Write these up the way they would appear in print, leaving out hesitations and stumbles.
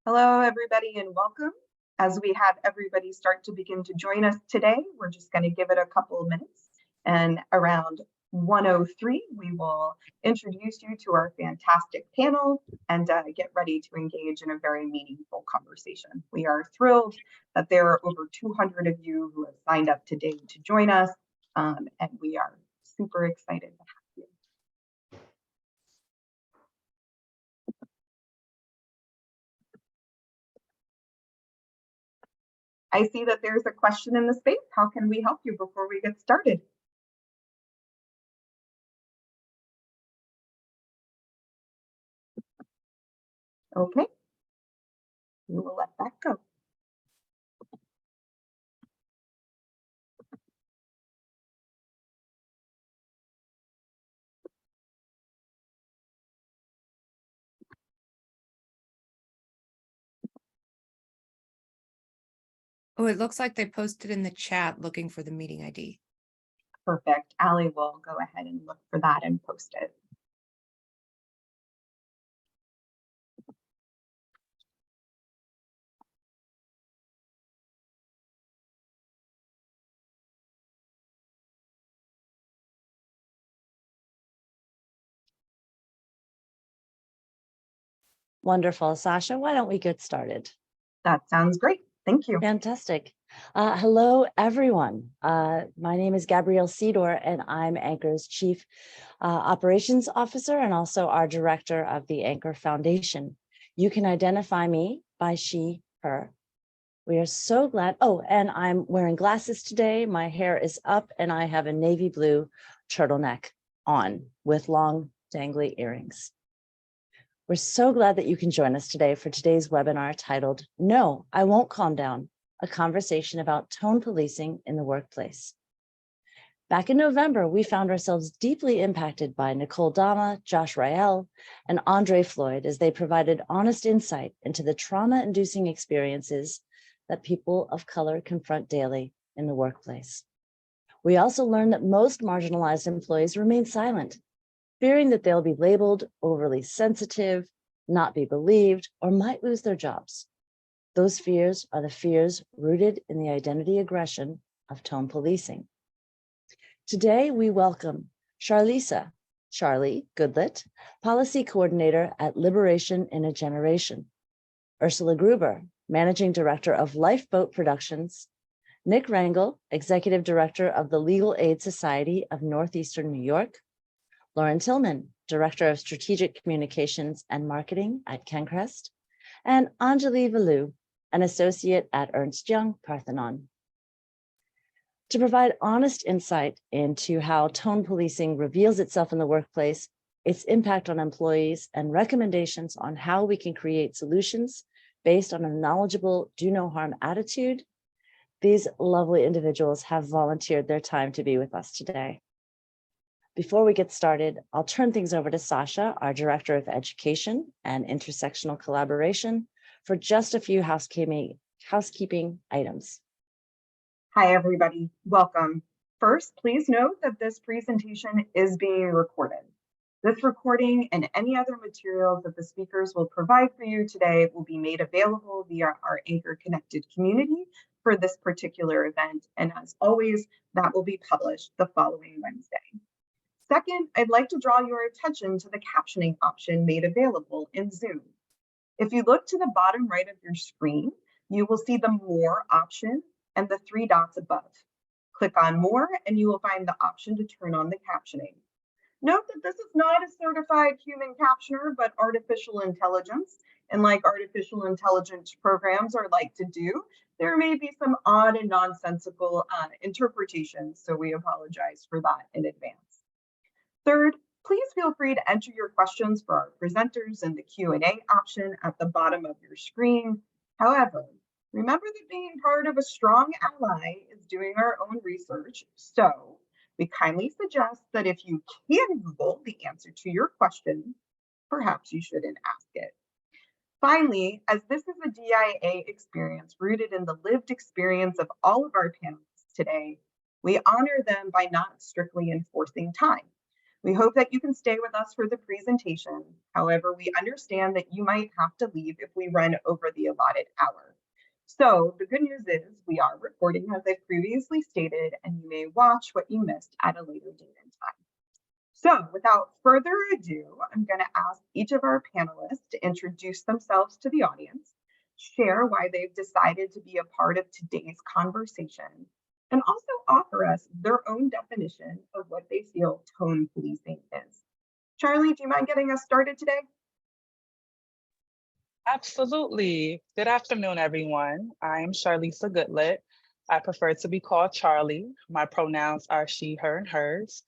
Hello, everybody, and welcome. As we have everybody start to begin to join us today, we're just going to give it a couple of minutes. And around 1:03, we will introduce you to our fantastic panel and get ready to engage in a very meaningful conversation. We are thrilled that there are over 200 of you who have signed up today to join us, and we are super excited to have you. I see that there's a question in the space. How can we help you before we get started? Okay, we will let that go. Oh, it looks like they posted in the chat looking for the meeting ID. Perfect. Allie will go ahead and look for that and post it. Wonderful. Sasha, why don't we get started? That sounds great. Thank you. Fantastic. Hello, everyone. My name is Gabrielle Sedor, and I'm Anchor's Chief Operations Officer and also our Director of the Anchor Foundation. You can identify me by she, her. We are so glad. Oh, and I'm wearing glasses today. My hair is up, and I have a navy blue turtleneck on with long dangly earrings. We're so glad that you can join us today for today's webinar titled, No, I Won't Calm Down, a conversation about tone policing in the workplace. Back in November, we found ourselves deeply impacted by Nicole Dama, Josh Rael, and Andre Floyd as they provided honest insight into the trauma-inducing experiences that people of color confront daily in the workplace. We also learned that most marginalized employees remain silent, fearing that they'll be labeled overly sensitive, not be believed, or might lose their jobs. Those fears are the fears rooted in the identity aggression of tone policing. Today, we welcome Charlie Goodlet, Policy Coordinator at Liberation in a Generation, Ursula Gruber, Managing Director of Lifeboat Productions, Nick Rangel, Executive Director of the Legal Aid Society of Northeastern New York, Lauren Tillman, Director of Strategic Communications and Marketing at Kencrest, and Anjali Valu, an associate at Ernst Young Parthenon. To provide honest insight into how tone policing reveals itself in the workplace, its impact on employees, and recommendations on how we can create solutions based on a knowledgeable, do no harm attitude, these lovely individuals have volunteered their time to be with us today. Before we get started, I'll turn things over to Sasha, our Director of Education and Intersectional Collaboration, for just a few housekeeping items. Hi, everybody. Welcome. First, please note that this presentation is being recorded. This recording and any other materials that the speakers will provide for you today will be made available via our Anchor Connected community for this particular event. And as always, that will be published the following Wednesday. Second, I'd like to draw your attention to the captioning option made available in Zoom. If you look to the bottom right of your screen, you will see the More option and the 3 dots above. Click on More and you will find the option to turn on the captioning. Note that this is not a certified human captioner, but artificial intelligence. And like artificial intelligence programs are like to do, there may be some odd and nonsensical interpretations, so we apologize for that in advance. Third, please feel free to enter your questions for our presenters in the Q&A option at the bottom of your screen. However, remember that being part of a strong ally is doing our own research. So we kindly suggest that if you can Google the answer to your question, perhaps you shouldn't ask it. Finally, as this is a DIA experience rooted in the lived experience of all of our panelists today, we honor them by not strictly enforcing time. We hope that you can stay with us for the presentation. However, we understand that you might have to leave if we run over the allotted hour. So the good news is we are recording as I previously stated, and you may watch what you missed at a later date and time. So without further ado, I'm going to ask each of our panelists to introduce themselves to the audience, share why they've decided to be a part of today's conversation, and also offer us their own definition of what they feel tone policing is. Charlie, do you mind getting us started today? Absolutely. Good afternoon, everyone. I'm Charlisa Goodlet. I prefer to be called Charlie. My pronouns are she, her, and hers.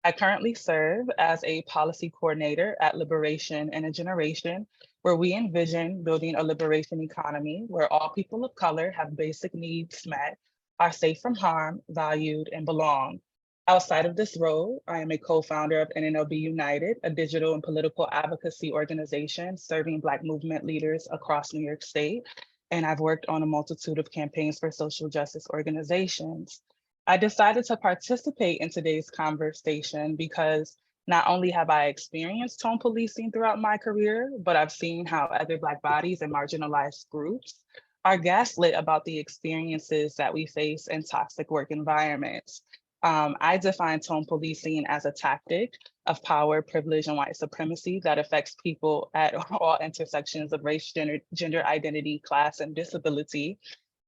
I currently serve as a policy coordinator at Liberation in a Generation, where we envision building a liberation economy where all people of color have basic needs met, are safe from harm, valued, and belong. Outside of this role, I am a co-founder of NNLB United, a digital and political advocacy organization serving Black movement leaders across New York State. And I've worked on a multitude of campaigns for social justice organizations. I decided to participate in today's conversation because not only have I experienced tone policing throughout my career, but I've seen how other Black bodies and marginalized groups are gaslit about the experiences that we face in toxic work environments. I define tone policing as a tactic of power, privilege, and white supremacy that affects people at all intersections of race, gender identity, class, and disability.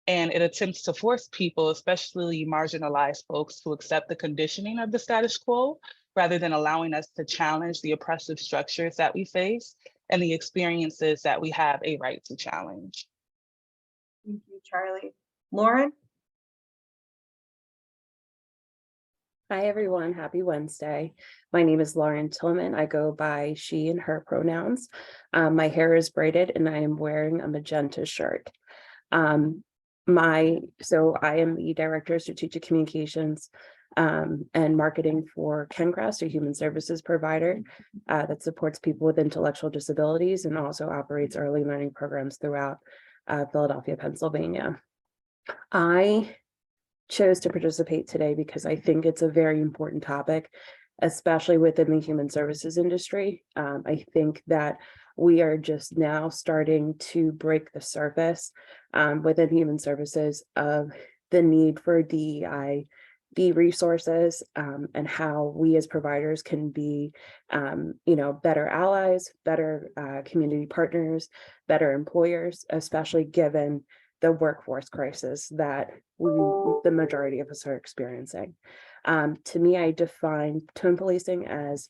And it attempts to force people, especially marginalized folks, to accept the conditioning of the status quo, rather than allowing us to challenge the oppressive structures that we face and the experiences that we have a right to challenge. Thank you, Charlie. Lauren? Hi, everyone. Happy Wednesday. My name is Lauren Tillman. I go by she and her pronouns. My hair is braided and I am wearing a magenta shirt. So I am the Director of Strategic Communications and Marketing for CenCrest, a human services provider that supports people with intellectual disabilities and also operates early learning programs throughout Philadelphia, Pennsylvania. I chose to participate today because I think it's a very important topic, especially within the human services industry. I think that we are just now starting to break the surface within human services of the need for DEI resources and how we as providers can be, better allies, better community partners, better employers, especially given the workforce crisis that the majority of us are experiencing. To me, I define tone policing as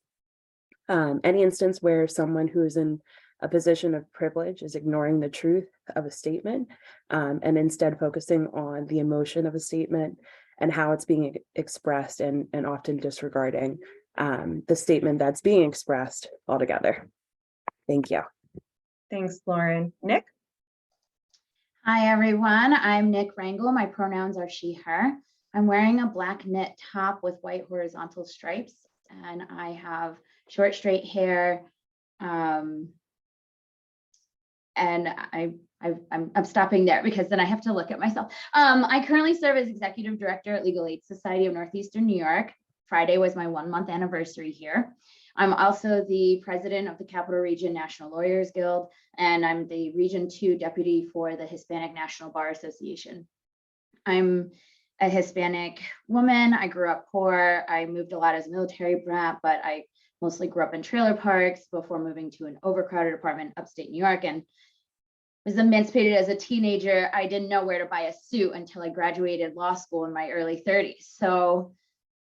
any instance where someone who is in a position of privilege is ignoring the truth of a statement and instead focusing on the emotion of a statement and how it's being expressed and often disregarding the statement that's being expressed altogether. Thank you. Thanks, Lauren. Nick? Hi, everyone. I'm Nick Rangel. My pronouns are she, her. I'm wearing a black knit top with white horizontal stripes, and I have short, straight hair. And I'm stopping there because then I have to look at myself. I currently serve as Executive Director at Legal Aid Society of Northeastern New York. Friday was my 1-month anniversary here. I'm also the president of the Capital Region National Lawyers Guild, and I'm the Region 2 deputy for the Hispanic National Bar Association. I'm a Hispanic woman. I grew up poor. I moved a lot as a military brat, but I mostly grew up in trailer parks before moving to an overcrowded apartment upstate New York, and was emancipated as a teenager. I didn't know where to buy a suit until I graduated law school in my early 30s. So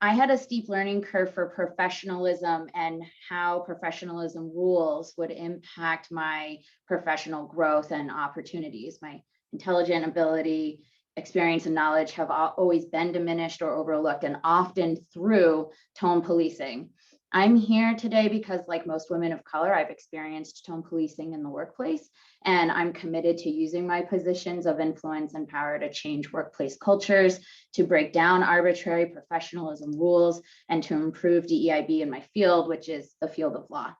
I had a steep learning curve for professionalism and how professionalism rules would impact my professional growth and opportunities. My intelligent ability, experience, and knowledge have always been diminished or overlooked, and often through tone policing. I'm here today because, like most women of color, I've experienced tone policing in the workplace, and I'm committed to using my positions of influence and power to change workplace cultures, to break down arbitrary professionalism rules, and to improve DEIB in my field, which is the field of law.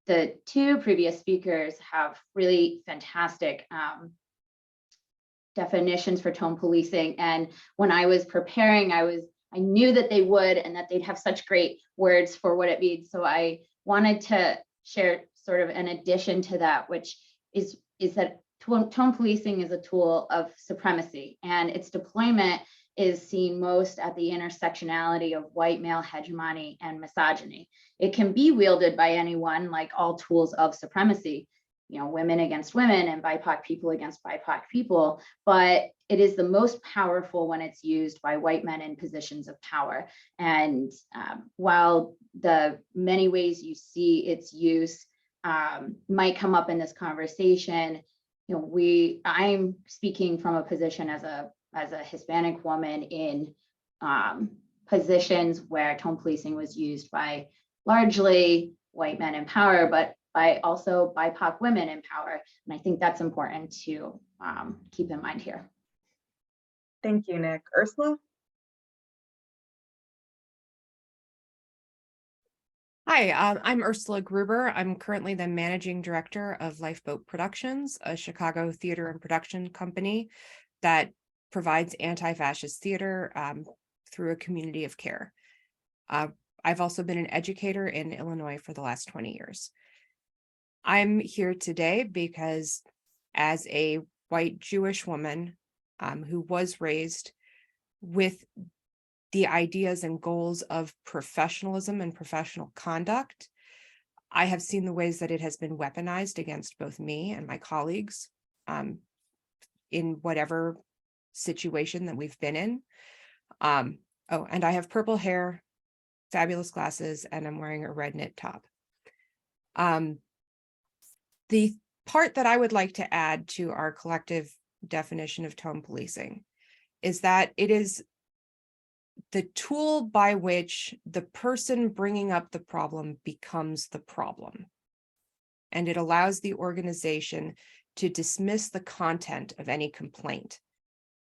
The two previous speakers have really fantastic definitions for tone policing, and when I was preparing, I I knew that they would, and that they'd have such great words for what it means. So I wanted to share sort of an addition to that, which is that tone policing is a tool of supremacy, and its deployment is seen most at the intersectionality of white male hegemony and misogyny. It can be wielded by anyone, like all tools of supremacy, women against women and BIPOC people against BIPOC people, but it is the most powerful when it's used by white men in positions of power. And while the many ways you see its use might come up in this conversation, I'm speaking from a position as a Hispanic woman in positions where tone policing was used by largely white men in power, but by also BIPOC women in power. And I think that's important to keep in mind here. Thank you, Nick. Ursula? Hi, I'm Ursula Gruber. I'm currently the managing director of Lifeboat Productions, a Chicago theater and production company that provides anti-fascist theater through a community of care. I've also been an educator in Illinois for the last 20 years. I'm here today because as a white Jewish woman who was raised with the ideas and goals of professionalism and professional conduct, I have seen the ways that it has been weaponized against both me and my colleagues in whatever situation that we've been in. And I have purple hair, fabulous glasses, and I'm wearing a red knit top. The part that I would like to add to our collective definition of tone policing is that it is the tool by which the person bringing up the problem becomes the problem. And it allows the organization to dismiss the content of any complaint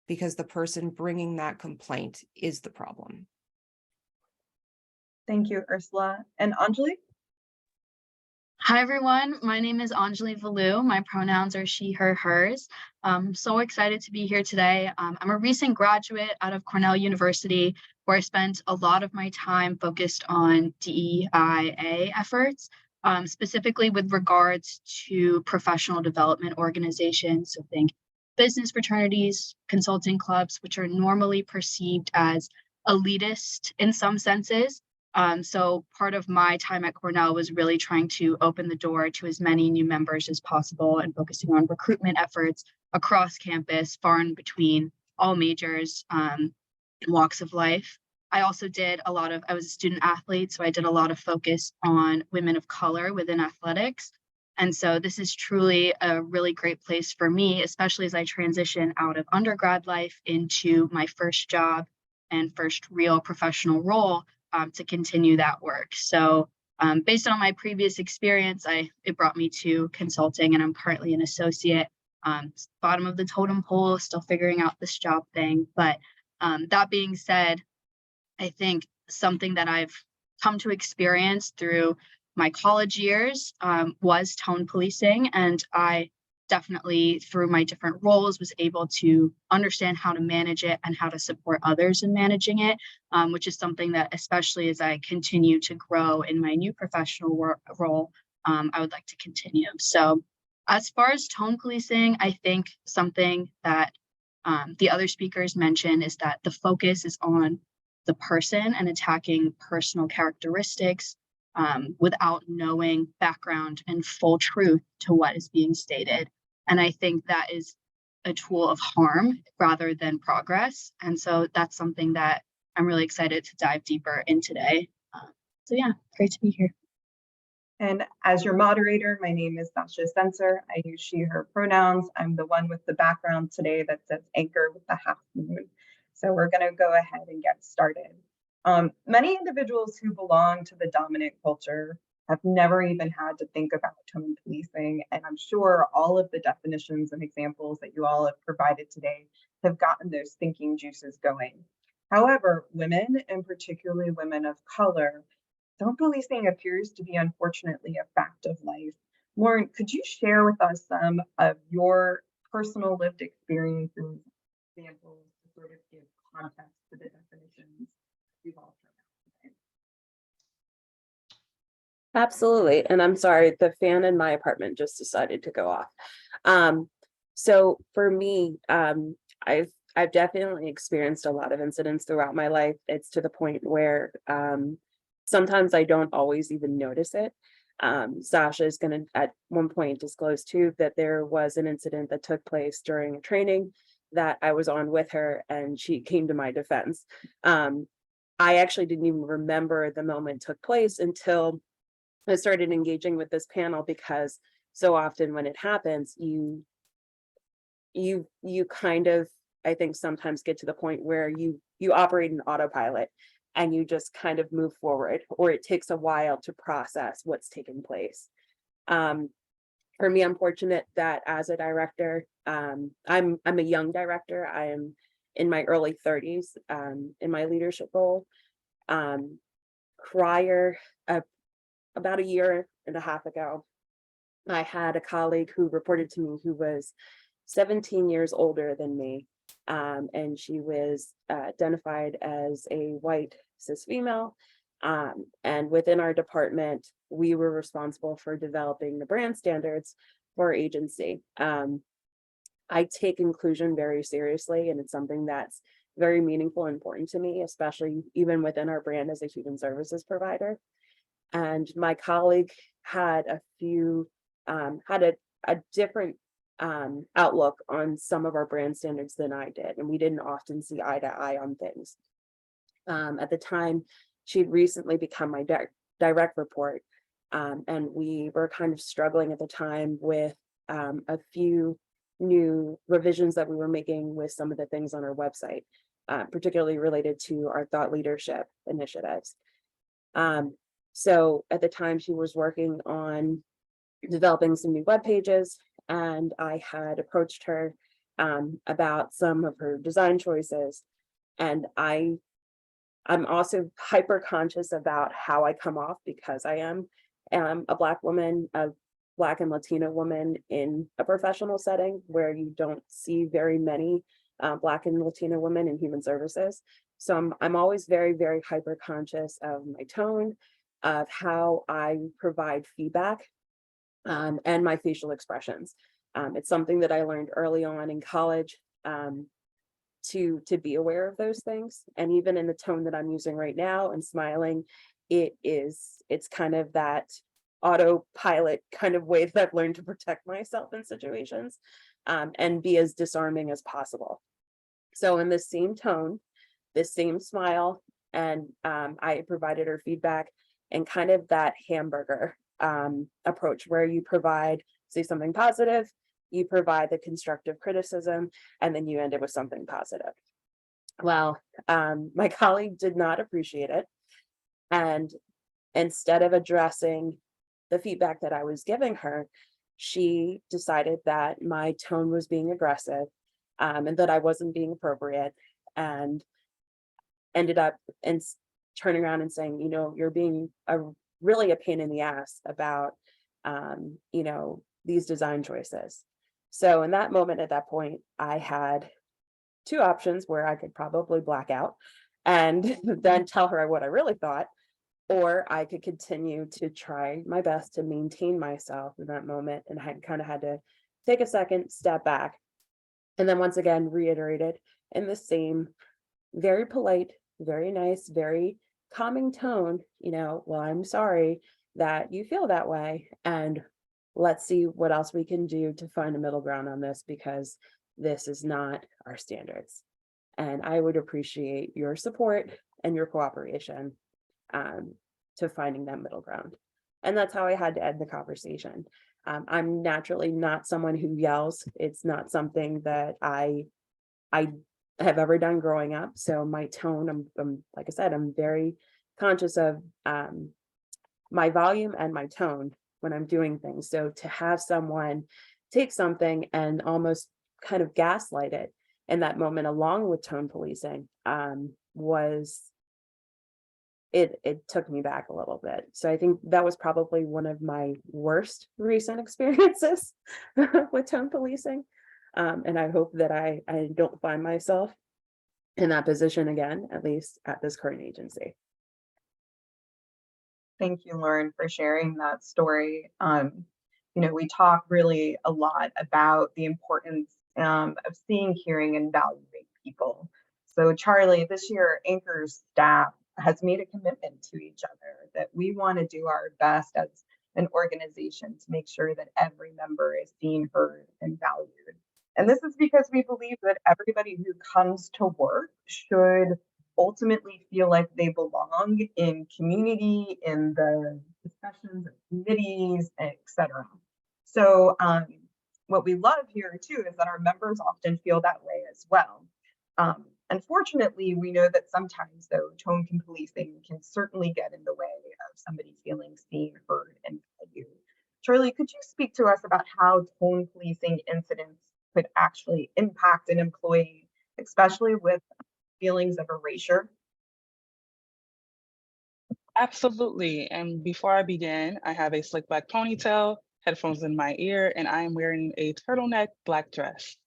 because the person bringing that complaint is the problem. Thank you, Ursula. And Anjali? Hi, everyone. My name is Anjali Valu. My pronouns are she, her, hers. I'm so excited to be here today. I'm a recent graduate out of Cornell University, where I spent a lot of my time focused on DEIA efforts, specifically with regards to professional development organizations. So think business fraternities, consulting clubs, which are normally perceived as elitist in some senses. So part of my time at Cornell was really trying to open the door to as many new members as possible and focusing on recruitment efforts across campus, far and between all majors and walks of life. I also did I was a student athlete, so I did a lot of focus on women of color within athletics. And so this is truly a really great place for me, especially as I transition out of undergrad life into my first job and first real professional role. To continue that work. So based on my previous experience, it brought me to consulting, and I'm currently an associate, bottom of the totem pole, still figuring out this job thing. But that being said, I think something that I've come to experience through my college years was tone policing, and I definitely, through my different roles, was able to understand how to manage it and how to support others in managing it, which is something that, especially as I continue to grow in my new professional role, I would like to continue. So as far as tone policing, I think something that the other speakers mentioned is that the focus is on the person and attacking personal characteristics without knowing background and full truth to what is being stated. And I think that is a tool of harm rather than progress. And so that's something that I'm really excited to dive deeper in today. So yeah, great to be here. And as your moderator, my name is Sasha Sensor. I use she, her pronouns. I'm the one with the background today that says anchor with the half moon. So we're going to go ahead and get started. Many individuals who belong to the dominant culture have never even had to think about tone policing. And I'm sure all of the definitions and examples that you all have provided today have gotten those thinking juices going. However, women, and particularly women of color, tone policing appears to be unfortunately a fact of life. Lauren, could you share with us some of your personal lived experiences, examples to sort of give context to the definitions you've all turned Absolutely. And I'm sorry, the fan in my apartment just decided to go off. So for me, I've definitely experienced a lot of incidents throughout my life. It's to the point where sometimes I don't always even notice it. Sasha is going to at one point disclose too that there was an incident that took place during a training that I was on with her, and she came to my defense. I actually didn't even remember the moment took place until I started engaging with this panel, because so often when it happens, you kind of, I think, sometimes get to the point where you operate in autopilot and you just kind of move forward, or it takes a while to process what's taken place. For me, I'm fortunate that as a director, I'm a young director. I am in my early 30s in my leadership role. Prior, about a year and a half ago, I had a colleague who reported to me who was 17 years older than me. And she was identified as a white cis female. And within our department, we were responsible for developing the brand standards for our agency. I take inclusion very seriously, and it's something that's very meaningful and important to me, especially even within our brand as a human services provider. And my colleague had a different outlook on some of our brand standards than I did, and we didn't often see eye to eye on things. At the time, she'd recently become my direct report, and we were kind of struggling at the time with a few new revisions that we were making with some of the things on our website, particularly related to our thought leadership initiatives. So at the time, she was working on developing some new web pages, and I had approached her about some of her design choices. And I'm also hyper conscious about how I come off, because I am a Black woman, a Black and Latina woman in a professional setting where you don't see very many Black and Latina women in human services. So I'm always very, very hyper conscious of my tone, of how I provide feedback, and my facial expressions. It's something that I learned early on in college, to be aware of those things. And even in the tone that I'm using right now and smiling, it's kind of that autopilot kind of way that I've learned to protect myself in situations, and be as disarming as possible. So in the same tone, the same smile, and I provided her feedback and kind of that hamburger approach, where you say something positive, you provide the constructive criticism, and then you end it with something positive. Well, my colleague did not appreciate it. And instead of addressing the feedback that I was giving her, she decided that my tone was being aggressive, and that I wasn't being appropriate, and ended up turning around and saying, you're being really a pain in the ass about, these design choices. So in that moment, at that point, I had two options where I could probably black out and then tell her what I really thought, or I could continue to try my best to maintain myself in that moment. And I kind of had to take a second, step back, and then once again reiterated in the same very polite, very nice, very calming tone, well, I'm sorry that you feel that way, and let's see what else we can do to find a middle ground on this, because this is not our standards. And I would appreciate your support and your cooperation to finding that middle ground. And that's how I had to end the conversation. I'm naturally not someone who yells. It's not something that I have ever done growing up. So my tone, I'm like I said, I'm very conscious of my volume and my tone when I'm doing things. So to have someone take something and almost kind of gaslight it in that moment, along with tone policing, it took me back a little bit. So I think that was probably one of my worst recent experiences with tone policing. And I hope that I don't find myself in that position again, at least at this current agency. Thank you, Lauren, for sharing that story. We talk really a lot about the importance of seeing, hearing, and valuing people. So, Charlie, this year, Anchor's staff has made a commitment to each other that we want to do our best as an organization to make sure that every member is seen, heard, and valued. And this is because we believe that everybody who comes to work should ultimately feel like they belong in community, in the discussions of committees, etc. So what we love here too is that our members often feel that way as well. Unfortunately, we know that sometimes though tone policing can certainly get in the way of somebody feeling seen, heard, and valued. Charlie, could you speak to us about how tone policing incidents could actually impact an employee, especially with feelings of erasure? Absolutely. And before I begin, I have a slick black ponytail, headphones in my ear, and I am wearing a turtleneck black dress.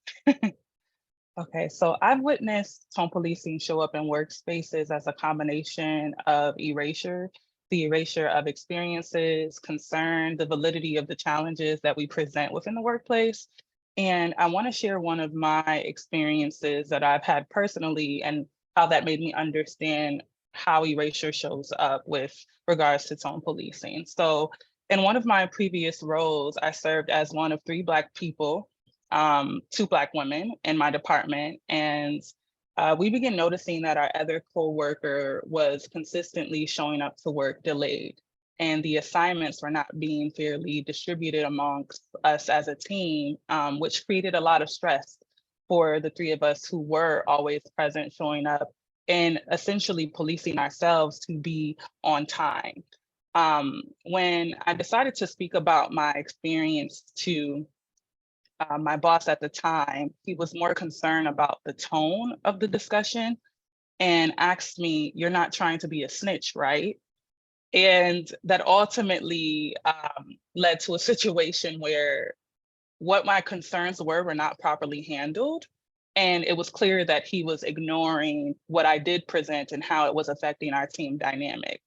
Okay, so I've witnessed tone policing show up in workspaces as a combination of erasure, the erasure of experiences, concern, the validity of the challenges that we present within the workplace. And I want to share one of my experiences that I've had personally and how that made me understand how erasure shows up with regards to tone policing. So in one of my previous roles, I served as one of 3 Black people, 2 Black women in my department. And we began noticing that our other coworker was consistently showing up to work delayed, and the assignments were not being fairly distributed amongst us as a team, which created a lot of stress for the 3 of us who were always present, showing up, and essentially policing ourselves to be on time. When I decided to speak about my experience to my boss at the time, he was more concerned about the tone of the discussion and asked me, "You're not trying to be a snitch, right?" And that ultimately led to a situation where what my concerns were not properly handled. And it was clear that he was ignoring what I did present and how it was affecting our team dynamic.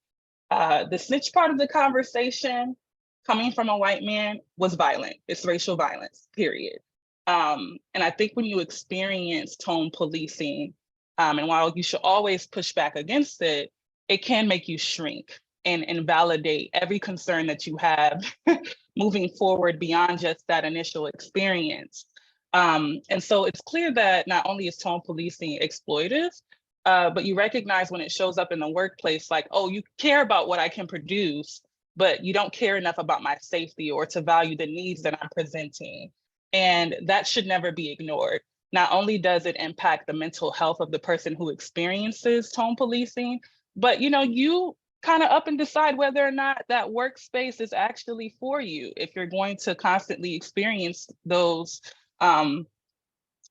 The snitch part of the conversation coming from a white man was violent. It's racial violence, period. And I think when you experience tone policing, and while you should always push back against it, it can make you shrink and invalidate every concern that you have moving forward beyond just that initial experience. And so it's clear that not only is tone policing exploitive, but you recognize when it shows up in the workplace, like, oh, you care about what I can produce, but you don't care enough about my safety or to value the needs that I'm presenting. And that should never be ignored. Not only does it impact the mental health of the person who experiences tone policing, but you kind of up and decide whether or not that workspace is actually for you if you're going to constantly experience those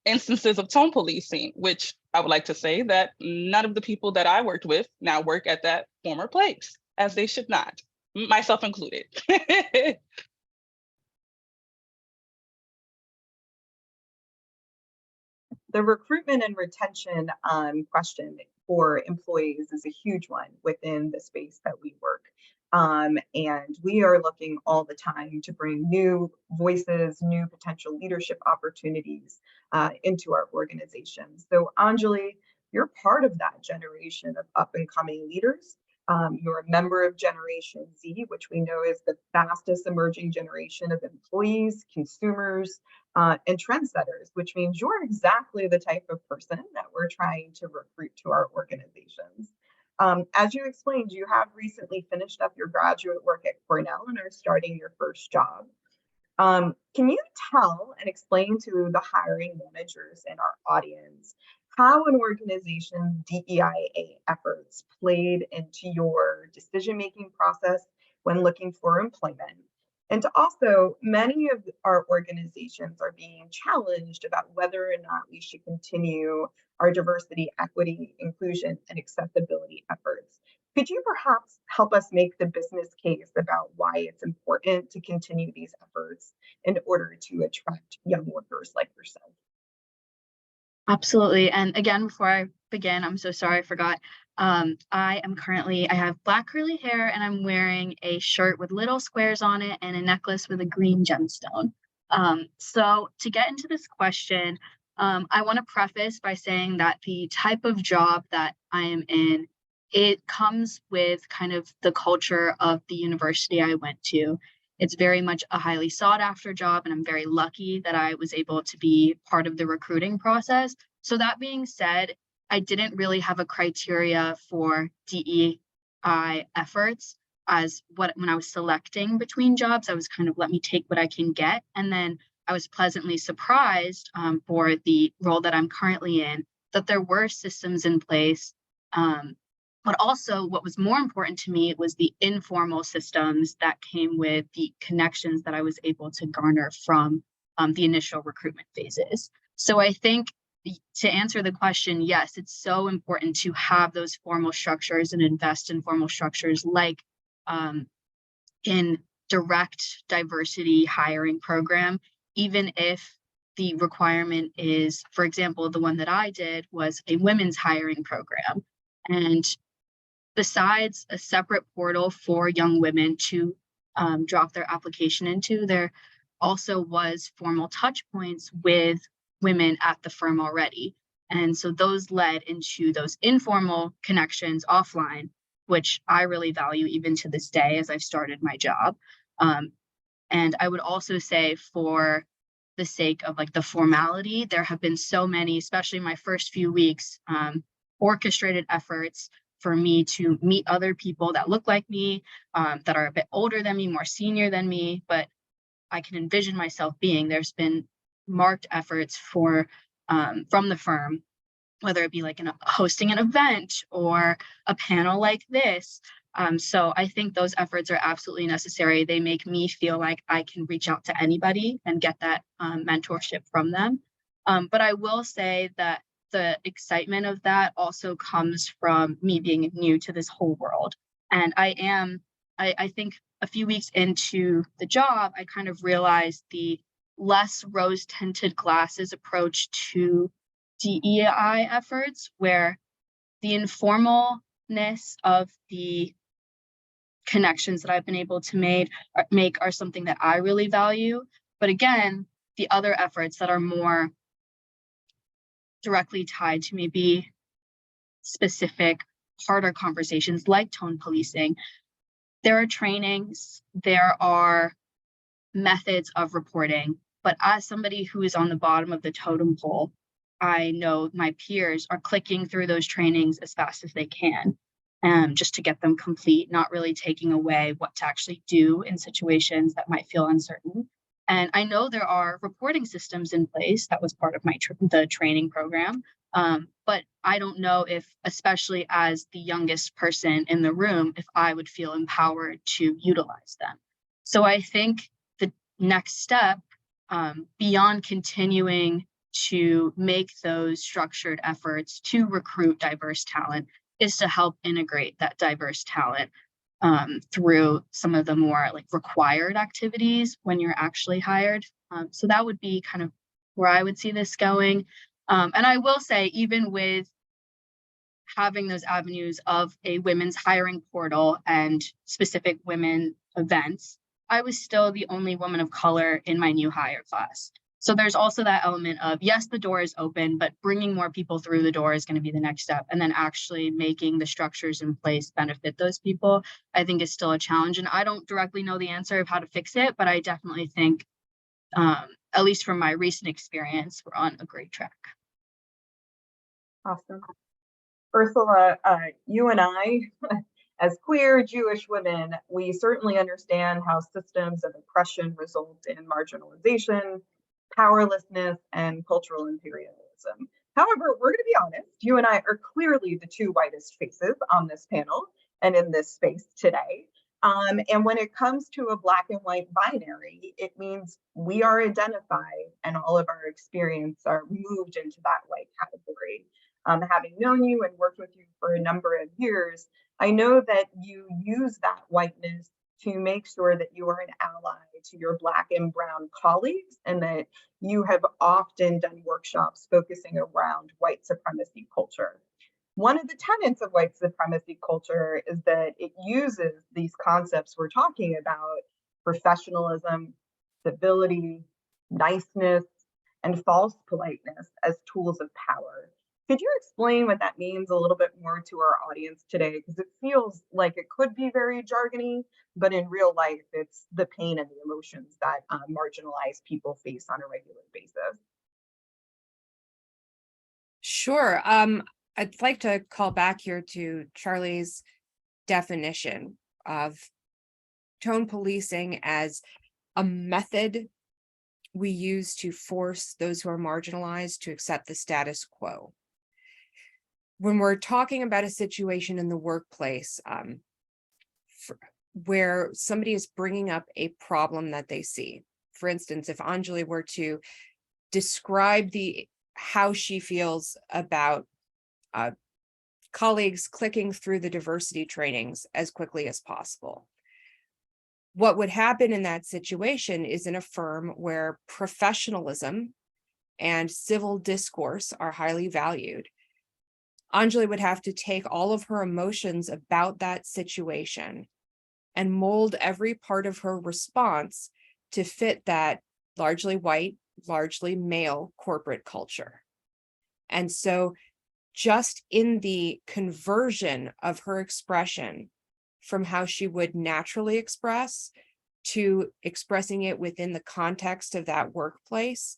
instances of tone policing, which I would like to say that none of the people that I worked with now work at that former place, as they should not, myself included. The recruitment and retention question for employees is a huge one within the space that we work. And we are looking all the time to bring new voices, new potential leadership opportunities into our organization. So Anjali, you're part of that generation of up and coming leaders. You're a member of Generation Z, which we know is the fastest emerging generation of employees, consumers, and trendsetters, which means you're exactly the type of person that we're trying to recruit to our organizations. As you explained, you have recently finished up your graduate work at Cornell and are starting your first job. Can you tell and explain to the hiring managers in our audience how an organization's DEIA efforts played into your decision-making process when looking for employment? And to also, many of our organizations are being challenged about whether or not we should continue our diversity, equity, inclusion, and accessibility efforts. Could you perhaps help us make the business case about why it's important to continue these efforts in order to attract young workers like yourself? Absolutely. And again, before I begin, I'm so sorry I forgot. I have black curly hair and I'm wearing a shirt with little squares on it and a necklace with a green gemstone. So to get into this question, I want to preface by saying that the type of job that I am in, it comes with kind of the culture of the university I went to. It's very much a highly sought after job, and I'm very lucky that I was able to be part of the recruiting process. So that being said, I didn't really have a criteria for DEI efforts when I was selecting between jobs. I was kind of let me take what I can get. And then I was pleasantly surprised for the role that I'm currently in, that there were systems in place. But also what was more important to me was the informal systems that came with the connections that I was able to garner from the initial recruitment phases. So I think to answer the question, yes, it's so important to have those formal structures and invest in formal structures like in direct diversity hiring program, even if the requirement is, for example, the one that I did was a women's hiring program. And besides a separate portal for young women to drop their application into, there also was formal touch points with women at the firm already. And so those led into those informal connections offline, which I really value even to this day as I've started my job. And I would also say, for the sake of like the formality, there have been so many, especially my first few weeks, orchestrated efforts for me to meet other people that look like me, that are a bit older than me, more senior than me, but I can envision myself being. There's been marked efforts for from the firm, whether it be like hosting an event or a panel like this. So I think those efforts are absolutely necessary. They make me feel like I can reach out to anybody and get that mentorship from them. But I will say that the excitement of that also comes from me being new to this whole world. And I think a few weeks into the job, I kind of realized the less rose-tinted glasses approach to DEI efforts, where the informalness of the connections that I've been able to make are something that I really value. But again, the other efforts that are more directly tied to maybe specific harder conversations like tone policing, there are trainings, there are methods of reporting. But as somebody who is on the bottom of the totem pole, I know my peers are clicking through those trainings as fast as they can, just to get them complete, not really taking away what to actually do in situations that might feel uncertain. And I know there are reporting systems in place. That was part of the training program. But I don't know if, especially as the youngest person in the room, if I would feel empowered to utilize them. So I think the next step, beyond continuing to make those structured efforts to recruit diverse talent, is to help integrate that diverse talent through some of the more like required activities when you're actually hired. So that would be kind of where I would see this going. And I will say, even with having those avenues of a women's hiring portal and specific women events, I was still the only woman of color in my new hire class. So there's also that element of, yes, the door is open, but bringing more people through the door is going to be the next step. And then actually making the structures in place benefit those people, I think is still a challenge. And I don't directly know the answer of how to fix it, but I definitely think, at least from my recent experience, we're on a great track. Awesome. Ursula, you and I, as queer Jewish women, we certainly understand how systems of oppression result in marginalization, powerlessness, and cultural imperialism. However, we're going to be honest, you and I are clearly the two whitest faces on this panel and in this space today. And when it comes to a Black and white binary, it means we are identified and all of our experience are moved into that white category. Having known you and worked with you for a number of years, I know that you use that whiteness to make sure that you are an ally to your Black and Brown colleagues, and that you have often done workshops focusing around white supremacy culture. One of the tenets of white supremacy culture is that it uses these concepts we're talking about, professionalism, civility, niceness, and false politeness, as tools of power. Could you explain what that means a little bit more to our audience today? Because it feels like it could be very jargony, but in real life, it's the pain and the emotions that marginalized people face on a regular basis. Sure. I'd like to call back here to Charlie's definition of tone policing as a method we use to force those who are marginalized to accept the status quo. When we're talking about a situation in the workplace where somebody is bringing up a problem that they see, for instance, if Anjali were to describe how she feels about colleagues clicking through the diversity trainings as quickly as possible. What would happen in that situation is in a firm where professionalism and civil discourse are highly valued, Anjali would have to take all of her emotions about that situation and mold every part of her response to fit that largely white, largely male corporate culture. And so just in the conversion of her expression from how she would naturally express to expressing it within the context of that workplace,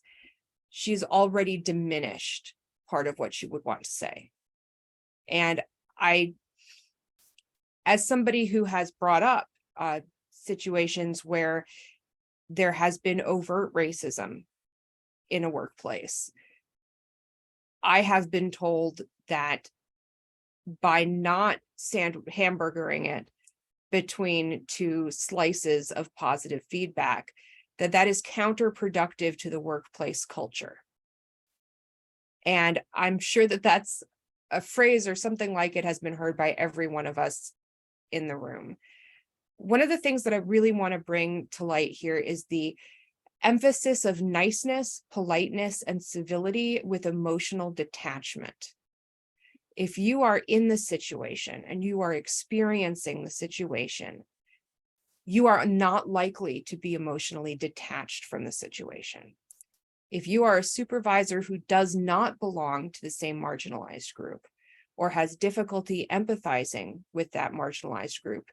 she's already diminished part of what she would want to say. And as somebody who has brought up situations where there has been overt racism in a workplace, I have been told that by not hamburgering it between two slices of positive feedback, that is counterproductive to the workplace culture. And I'm sure that that's a phrase or something like it has been heard by every one of us in the room. One of the things that I really want to bring to light here is the emphasis of niceness, politeness, and civility with emotional detachment. If you are in the situation and you are experiencing the situation, you are not likely to be emotionally detached from the situation. If you are a supervisor who does not belong to the same marginalized group or has difficulty empathizing with that marginalized group,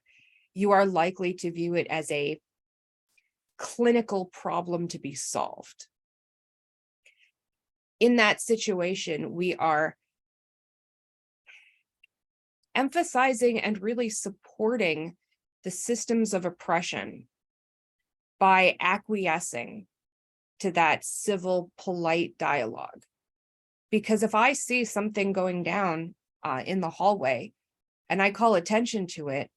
you are likely to view it as a clinical problem to be solved. In that situation, we are emphasizing and really supporting the systems of oppression by acquiescing to that civil, polite dialogue. Because if I see something going down in the hallway and I call attention to it,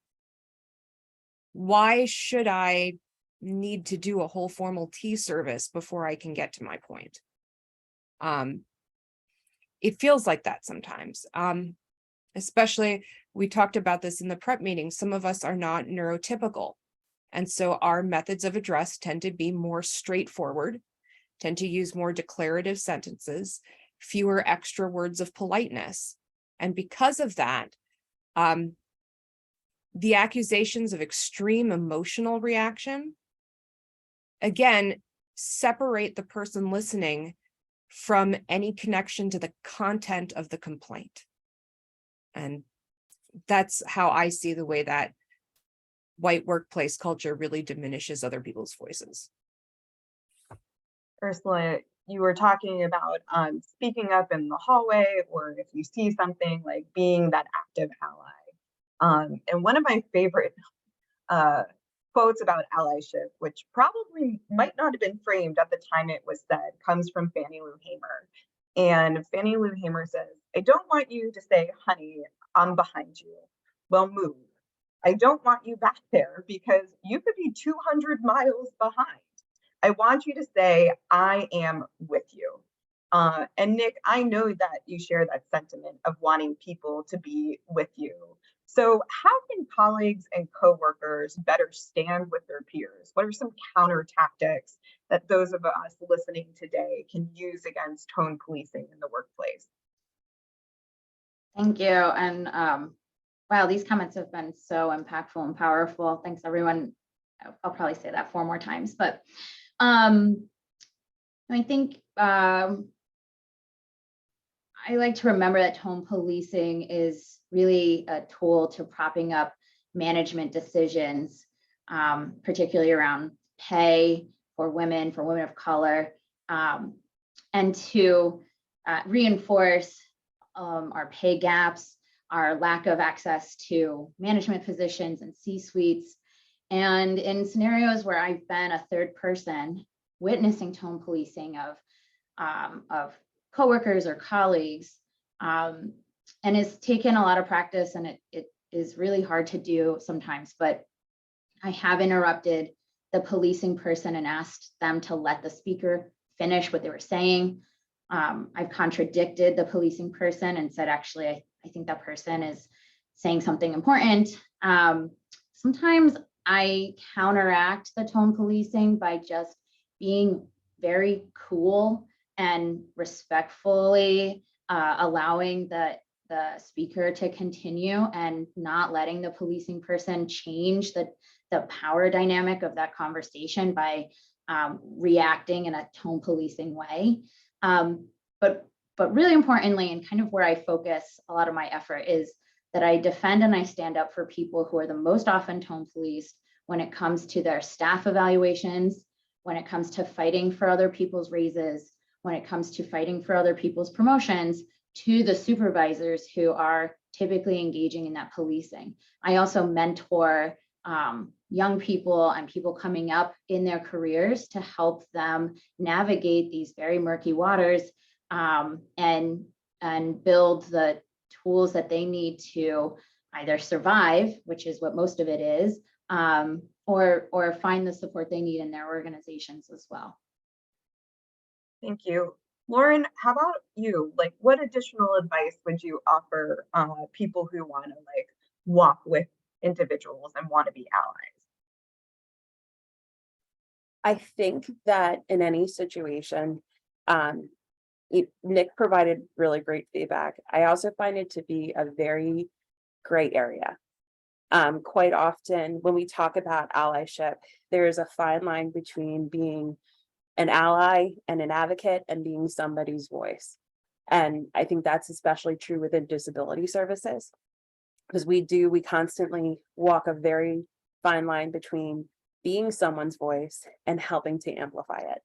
why should I need to do a whole formal tea service before I can get to my point? It feels like that sometimes. Especially, we talked about this in the prep meeting, some of us are not neurotypical. And so our methods of address tend to be more straightforward, tend to use more declarative sentences, fewer extra words of politeness. And because of that, the accusations of extreme emotional reaction, again, separate the person listening from any connection to the content of the complaint. And that's how I see the way that white workplace culture really diminishes other people's voices. Ursula, you were talking about speaking up in the hallway, or if you see something, like being that active ally. And one of my favorite quotes about allyship, which probably might not have been framed at the time it was said, comes from Fannie Lou Hamer. And Fannie Lou Hamer says, "I don't want you to say, honey, I'm behind you. Well, move. I don't want you back there because you could be 200 miles behind. I want you to say, I am with you." And Nick, I know that you share that sentiment of wanting people to be with you. So how can colleagues and coworkers better stand with their peers? What are some counter tactics that those of us listening today can use against tone policing in the workplace? Thank you. And wow, these comments have been so impactful and powerful. Thanks, everyone. I'll probably say that 4 more times, but I think I like to remember that tone policing is really a tool to propping up management decisions, particularly around pay for women of color, and to reinforce our pay gaps, our lack of access to management positions and C-suites. And in scenarios where I've been a third person witnessing tone policing of coworkers or colleagues, and it's taken a lot of practice, and it is really hard to do sometimes, but I have interrupted the policing person and asked them to let the speaker finish what they were saying. I've contradicted the policing person and said, actually, I think that person is saying something important. Sometimes I counteract the tone policing by just being very cool and respectfully allowing the speaker to continue and not letting the policing person change the power dynamic of that conversation by reacting in a tone policing way. But really importantly, and kind of where I focus a lot of my effort, is that I defend and I stand up for people who are the most often tone policed when it comes to their staff evaluations, when it comes to fighting for other people's raises, when it comes to fighting for other people's promotions, to the supervisors who are typically engaging in that policing. I also mentor young people and people coming up in their careers to help them navigate these very murky waters, and build the tools that they need to either survive, which is what most of it is, or find the support they need in their organizations as well. Thank you. Lauren, how about you? Like, what additional advice would you offer people who want to walk with individuals and want to be allies? I think that in any situation, Nick provided really great feedback. I also find it to be a very gray area. Quite often when we talk about allyship, there is a fine line between being an ally and an advocate and being somebody's voice. And I think that's especially true within disability services, because we constantly walk a very fine line between being someone's voice and helping to amplify it.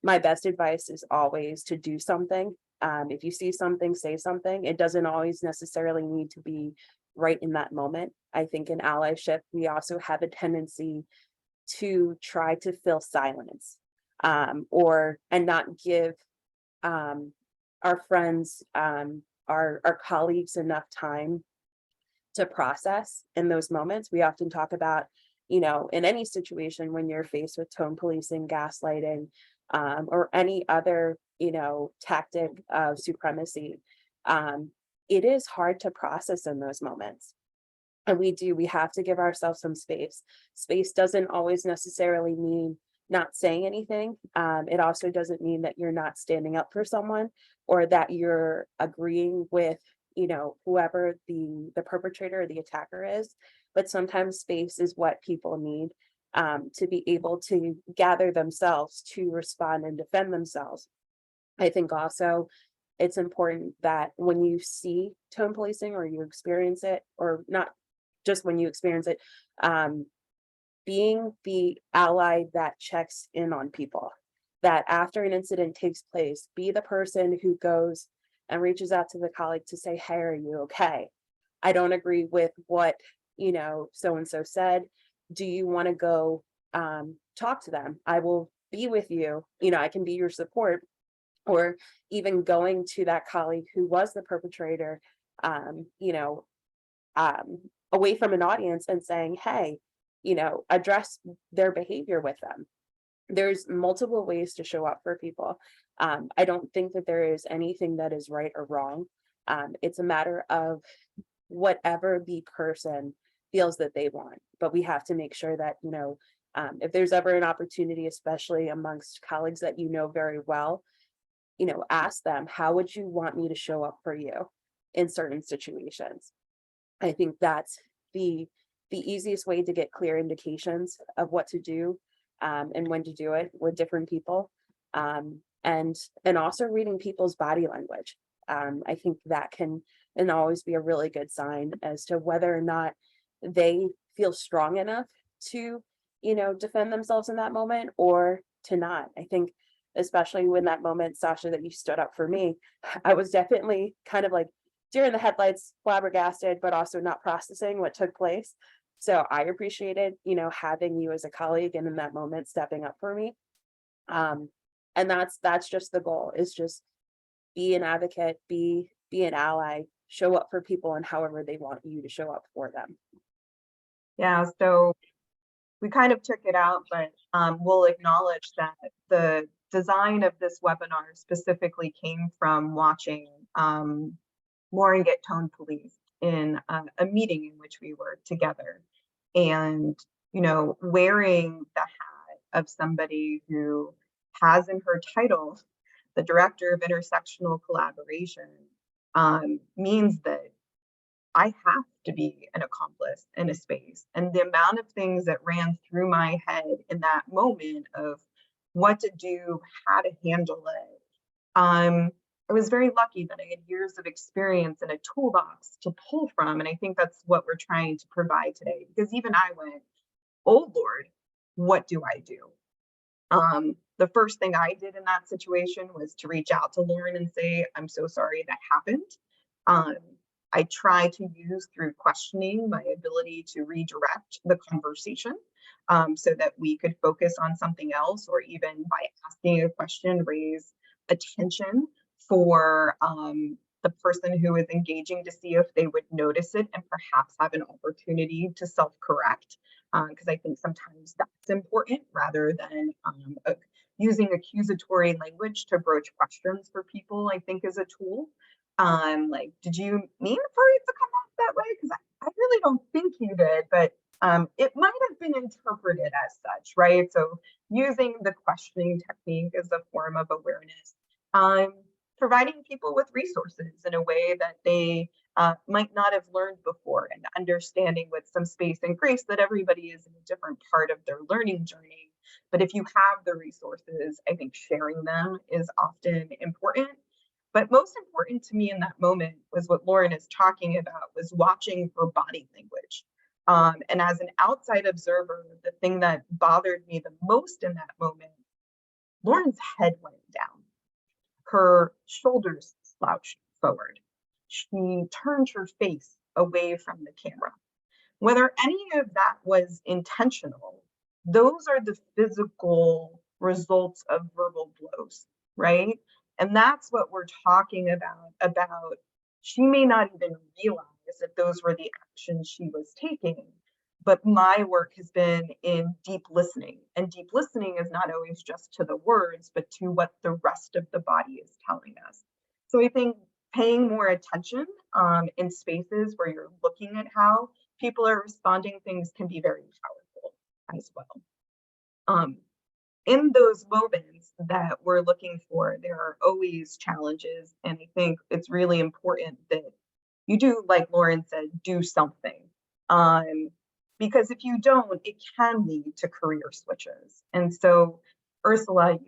My best advice is always to do something. If you see something, say something. It doesn't always necessarily need to be right in that moment. I think in allyship, we also have a tendency to try to fill silence, and not give our friends, our colleagues enough time to process in those moments. We often talk about, in any situation when you're faced with tone policing, gaslighting, or any other, tactic of supremacy, it is hard to process in those moments. And we have to give ourselves some space. Space doesn't always necessarily mean not saying anything. It also doesn't mean that you're not standing up for someone or that you're agreeing with, whoever the perpetrator or the attacker is. But sometimes space is what people need to be able to gather themselves to respond and defend themselves. I think also it's important that when you see tone policing or you experience it, or not just when you experience it, being the ally that checks in on people, that after an incident takes place, be the person who goes and reaches out to the colleague to say, hey, are you okay? I don't agree with what, so-and-so said. Do you want to go talk to them? I will be with you. I can be your support. Or even going to that colleague who was the perpetrator, away from an audience and saying, hey, address their behavior with them. There's multiple ways to show up for people. I don't think that there is anything that is right or wrong. It's a matter of whatever the person feels that they want. But we have to make sure that, if there's ever an opportunity, especially amongst colleagues that you know very well, ask them, how would you want me to show up for you in certain situations? I think that's the easiest way to get clear indications of what to do, and when to do it with different people, and also reading people's body language. I think that can always be a really good sign as to whether or not they feel strong enough to defend themselves in that moment or to not. I think especially when that moment, Sasha, that you stood up for me, I was definitely kind of like deer in the headlights, flabbergasted, but also not processing what took place. So I appreciated, having you as a colleague and in that moment stepping up for me. And that's just the goal, is just be an advocate, be an ally, show up for people and however they want you to show up for them. Yeah, so we kind of took it out, but we'll acknowledge that the design of this webinar specifically came from watching Lauren get tone policed in a meeting in which we were together. And, wearing the hat of somebody who has in her title the Director of Intersectional Collaboration means that I have to be an accomplice in a space. And the amount of things that ran through my head in that moment of what to do, how to handle it. I was very lucky that I had years of experience and a toolbox to pull from. And I think that's what we're trying to provide today, because even I went, oh Lord, what do I do? The first thing I did in that situation was to reach out to Lauren and say, I'm so sorry that happened. I try to use through questioning my ability to redirect the conversation so that we could focus on something else, or even by asking a question, raise attention for the person who is engaging to see if they would notice it and perhaps have an opportunity to self-correct. Because I think sometimes that's important rather than using accusatory language to broach questions for people, I think is a tool. Like, did you mean for it to come off that way? Because I really don't think you did, but it might have been interpreted as such, right? So using the questioning technique as a form of awareness, providing people with resources in a way that they might not have learned before, and understanding with some space and grace that everybody is in a different part of their learning journey. But if you have the resources, I think sharing them is often important. But most important to me in that moment was what Lauren is talking about, was watching her body language. And as an outside observer, the thing that bothered me the most in that moment, Lauren's head went down. Her shoulders slouched forward. She turned her face away from the camera. Whether any of that was intentional, those are the physical results of verbal blows, right? And that's what we're talking about she may not even realize that those were the actions she was taking. But my work has been in deep listening, and deep listening is not always just to the words, but to what the rest of the body is telling us. So I think paying more attention in spaces where you're looking at how people are responding things can be very powerful as well. In those moments that we're looking for, there are always challenges. And I think it's really important that you do, like Lauren said, do something. Because if you don't, it can lead to career switches. And so, Ursula,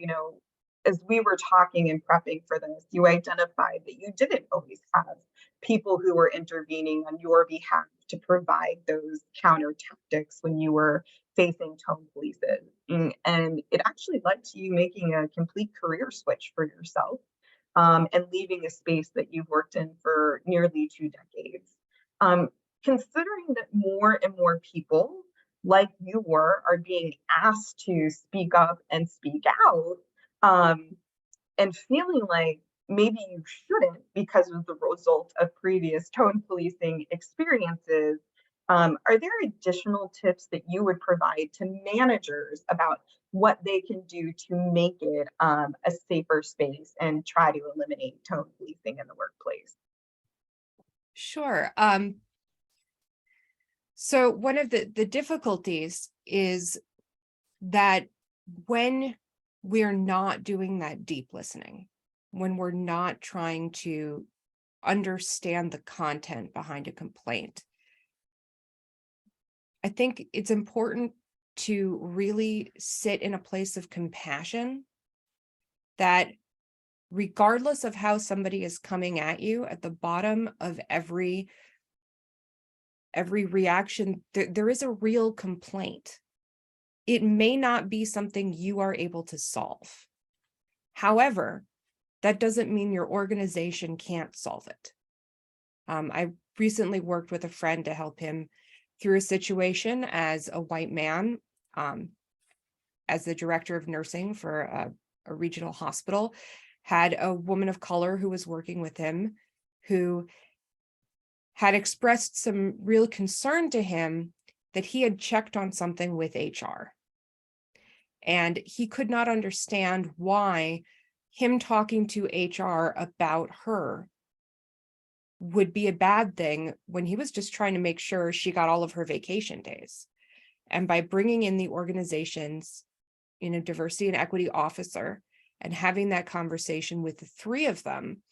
as we were talking and prepping for this, you identified that you didn't always have people who were intervening on your behalf to provide those counter tactics when you were facing tone policing. And it actually led to you making a complete career switch for yourself and leaving a space that you've worked in for nearly 2 decades. Considering that more and more people like you are being asked to speak up and speak out, and feeling like maybe you shouldn't because of the result of previous tone policing experiences, are there additional tips that you would provide to managers about what they can do to make it a safer space and try to eliminate tone policing in the workplace? Sure. So one of the difficulties is that when we're not doing that deep listening, when we're not trying to understand the content behind a complaint, I think it's important to really sit in a place of compassion that regardless of how somebody is coming at you, at the bottom of every reaction, there is a real complaint. It may not be something you are able to solve. However, that doesn't mean your organization can't solve it. I recently worked with a friend to help him through a situation as a white man, as the director of nursing for a regional hospital, had a woman of color who was working with him who had expressed some real concern to him that he had checked on something with HR. And he could not understand why him talking to HR about her would be a bad thing when he was just trying to make sure she got all of her vacation days. And by bringing in the organization's, diversity and equity officer and having that conversation with the three of them,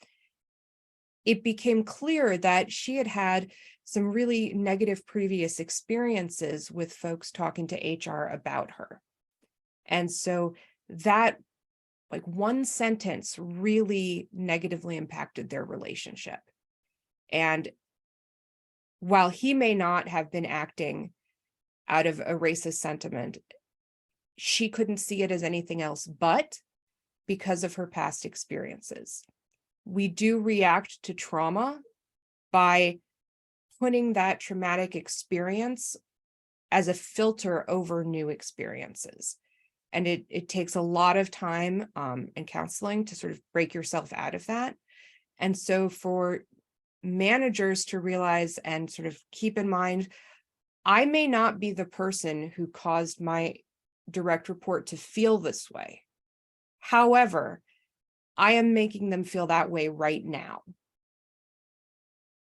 it became clear that she had had some really negative previous experiences with folks talking to HR about her. And so that, like, one sentence really negatively impacted their relationship. And while he may not have been acting out of a racist sentiment, she couldn't see it as anything else but because of her past experiences. We do react to trauma by putting that traumatic experience as a filter over new experiences. And it takes a lot of time and counseling to sort of break yourself out of that. And so for managers to realize and sort of keep in mind, I may not be the person who caused my direct report to feel this way. However, I am making them feel that way right now.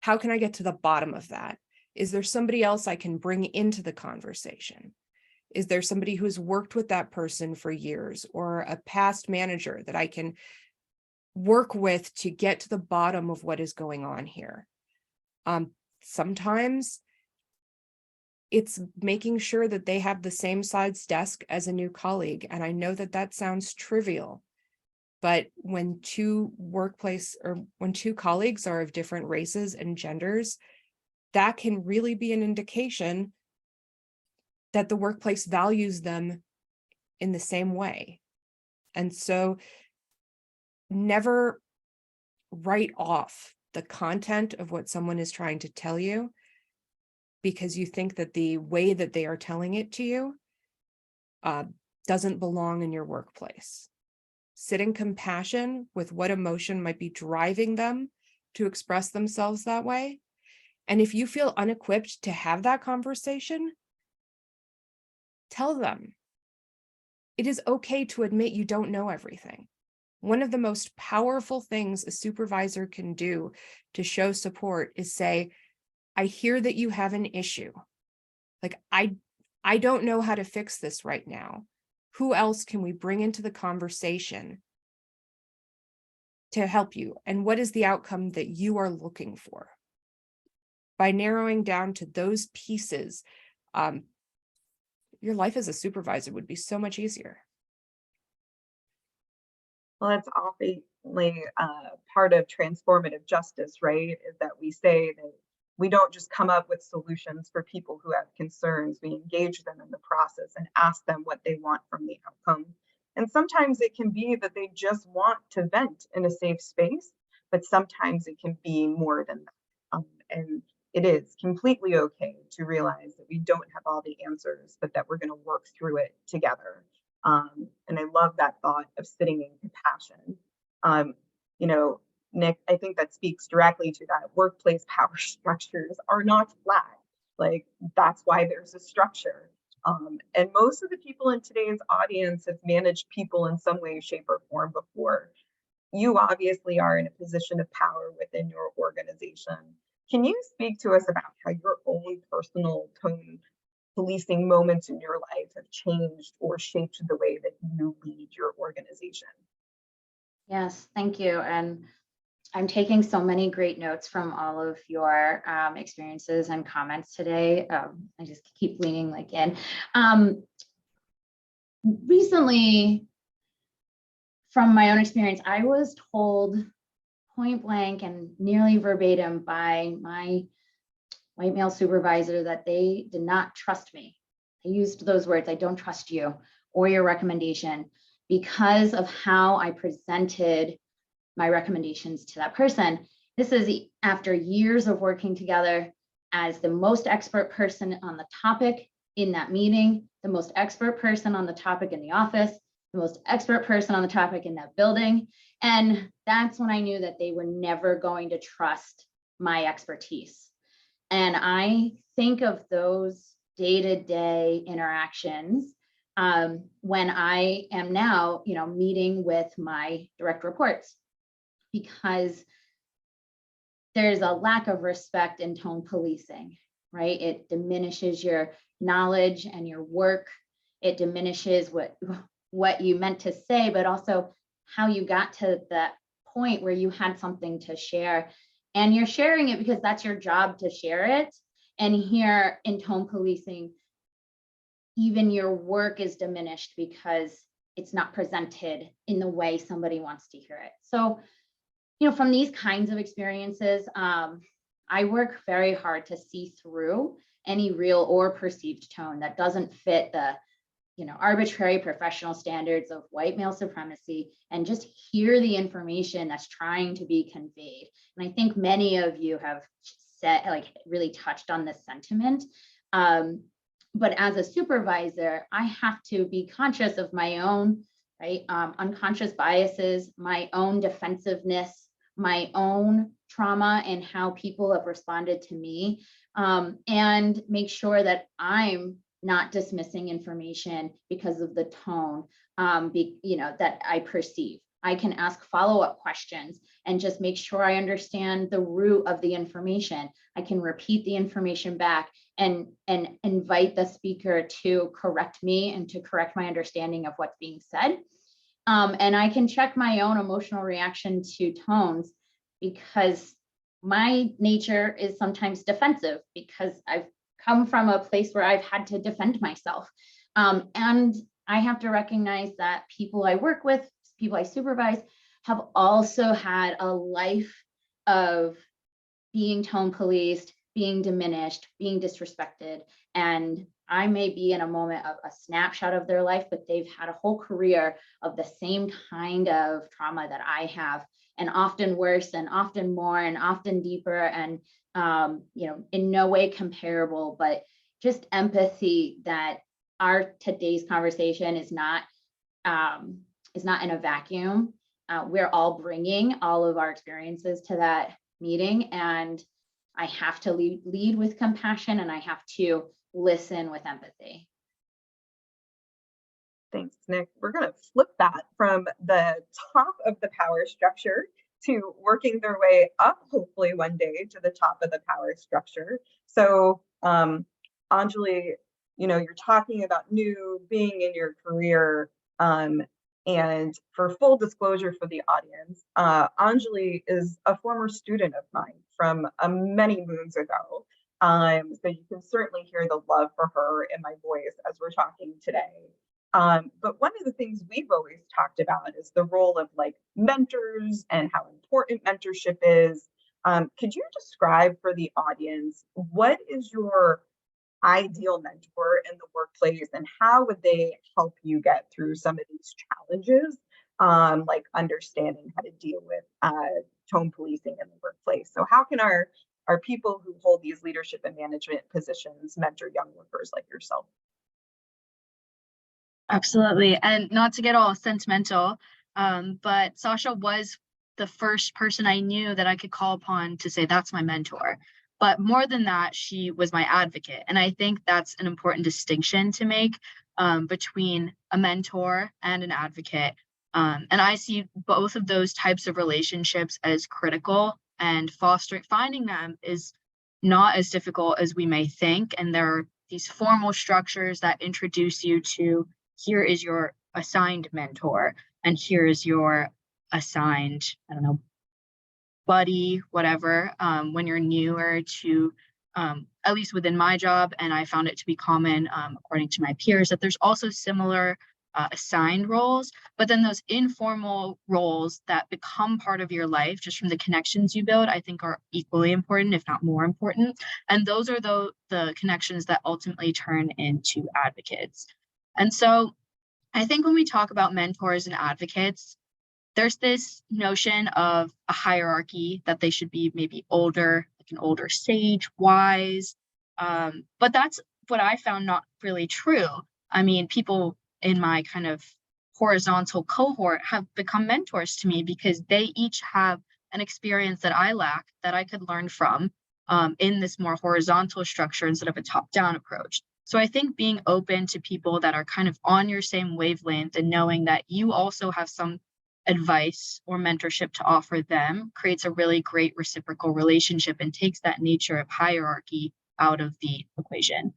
How can I get to the bottom of that? Is there somebody else I can bring into the conversation? Is there somebody who's worked with that person for years, or a past manager that I can work with to get to the bottom of what is going on here? Sometimes it's making sure that they have the same size desk as a new colleague. And I know that that sounds trivial, but when two colleagues are of different races and genders, that can really be an indication that the workplace values them in the same way. And so never write off the content of what someone is trying to tell you because you think that the way that they are telling it to you doesn't belong in your workplace. Sit in compassion with what emotion might be driving them to express themselves that way. And if you feel unequipped to have that conversation, tell them. It is okay to admit you don't know everything. One of the most powerful things a supervisor can do to show support is say, I hear that you have an issue. Like, I don't know how to fix this right now. Who else can we bring into the conversation to help you? And what is the outcome that you are looking for? By narrowing down to those pieces, your life as a supervisor would be so much easier. Well, it's obviously part of transformative justice, right? Is that we say that we don't just come up with solutions for people who have concerns. We engage them in the process and ask them what they want from the outcome. And sometimes it can be that they just want to vent in a safe space, but sometimes it can be more than that. And it is completely okay to realize that we don't have all the answers, but that we're going to work through it together. And I love that thought of sitting in compassion. Nick, I think that speaks directly to that. Workplace power structures are not flat. Like, that's why there's a structure. And most of the people in today's audience have managed people in some way, shape, or form before. You obviously are in a position of power within your organization. Can you speak to us about how your own personal tone policing moments in your life have changed or shaped the way that you lead your organization? Yes, thank you. And I'm taking so many great notes from all of your experiences and comments today. I just keep leaning like in. Recently, from my own experience, I was told point blank and nearly verbatim by my white male supervisor that they did not trust me. I used those words, I don't trust you or your recommendation, because of how I presented my recommendations to that person. This is after years of working together as the most expert person on the topic in that meeting, the most expert person on the topic in the office, the most expert person on the topic in that building. And that's when I knew that they were never going to trust my expertise. And I think of those day-to-day interactions when I am now, meeting with my direct reports, because there's a lack of respect in tone policing, right? It diminishes your knowledge and your work. It diminishes what you meant to say, but also how you got to that point where you had something to share. And you're sharing it because that's your job to share it. And here in tone policing, even your work is diminished because it's not presented in the way somebody wants to hear it. So, from these kinds of experiences, I work very hard to see through any real or perceived tone that doesn't fit the arbitrary professional standards of white male supremacy, and just hear the information that's trying to be conveyed. And I think many of you have really touched on this sentiment. But as a supervisor, I have to be conscious of my own unconscious biases, my own defensiveness, my own trauma, and how people have responded to me, and make sure that I'm not dismissing information because of the tone that I perceive. I can ask follow-up questions and just make sure I understand the root of the information. I can repeat the information back and invite the speaker to correct me and to correct my understanding of what's being said. And I can check my own emotional reaction to tones, because my nature is sometimes defensive, because I've come from a place where I've had to defend myself. And I have to recognize that people I work with, people I supervise, have also had a life of being tone policed, being diminished, being disrespected. And I may be in a moment of a snapshot of their life, but they've had a whole career of the same kind of trauma that I have, and often worse, and often more, and often deeper, and in no way comparable. But just empathy that our today's conversation is not in a vacuum. We're all bringing all of our experiences to that meeting, and I have to lead with compassion, and I have to listen with empathy. Thanks, Nick. We're going to flip that from the top of the power structure to working their way up, hopefully one day, to the top of the power structure. So, Anjali, you're talking about being in your career, and for full disclosure for the audience, Anjali is a former student of mine from many moons ago. So you can certainly hear the love for her in my voice as we're talking today. But one of the things we've always talked about is the role of mentors and how important mentorship is. Could you describe for the audience, what is your ideal mentor in the workplace, and how would they help you get through some of these challenges, like understanding how to deal with tone policing in the workplace? So how can our people who hold these leadership and management positions mentor young workers like yourself? Absolutely. And not to get all sentimental, but Sasha was the first person I knew that I could call upon to say, that's my mentor. But more than that, she was my advocate. And I think that's an important distinction to make between a mentor and an advocate. And I see both of those types of relationships as critical, and finding them is not as difficult as we may think. And there are these formal structures that introduce you to, here is your assigned mentor, and here is your assigned, I don't know, buddy, whatever, when you're newer to, at least within my job, and I found it to be common, according to my peers, that there's also similar assigned roles, but then those informal roles that become part of your life just from the connections you build, I think are equally important, if not more important. And those are the connections that ultimately turn into advocates. And so I think when we talk about mentors and advocates, there's this notion of a hierarchy that they should be maybe older, like an older sage, wise. But that's what I found not really true. I mean, people in my kind of horizontal cohort have become mentors to me because they each have an experience that I lack that I could learn from in this more horizontal structure instead of a top-down approach. So I think being open to people that are kind of on your same wavelength and knowing that you also have some advice or mentorship to offer them creates a really great reciprocal relationship and takes that nature of hierarchy out of the equation.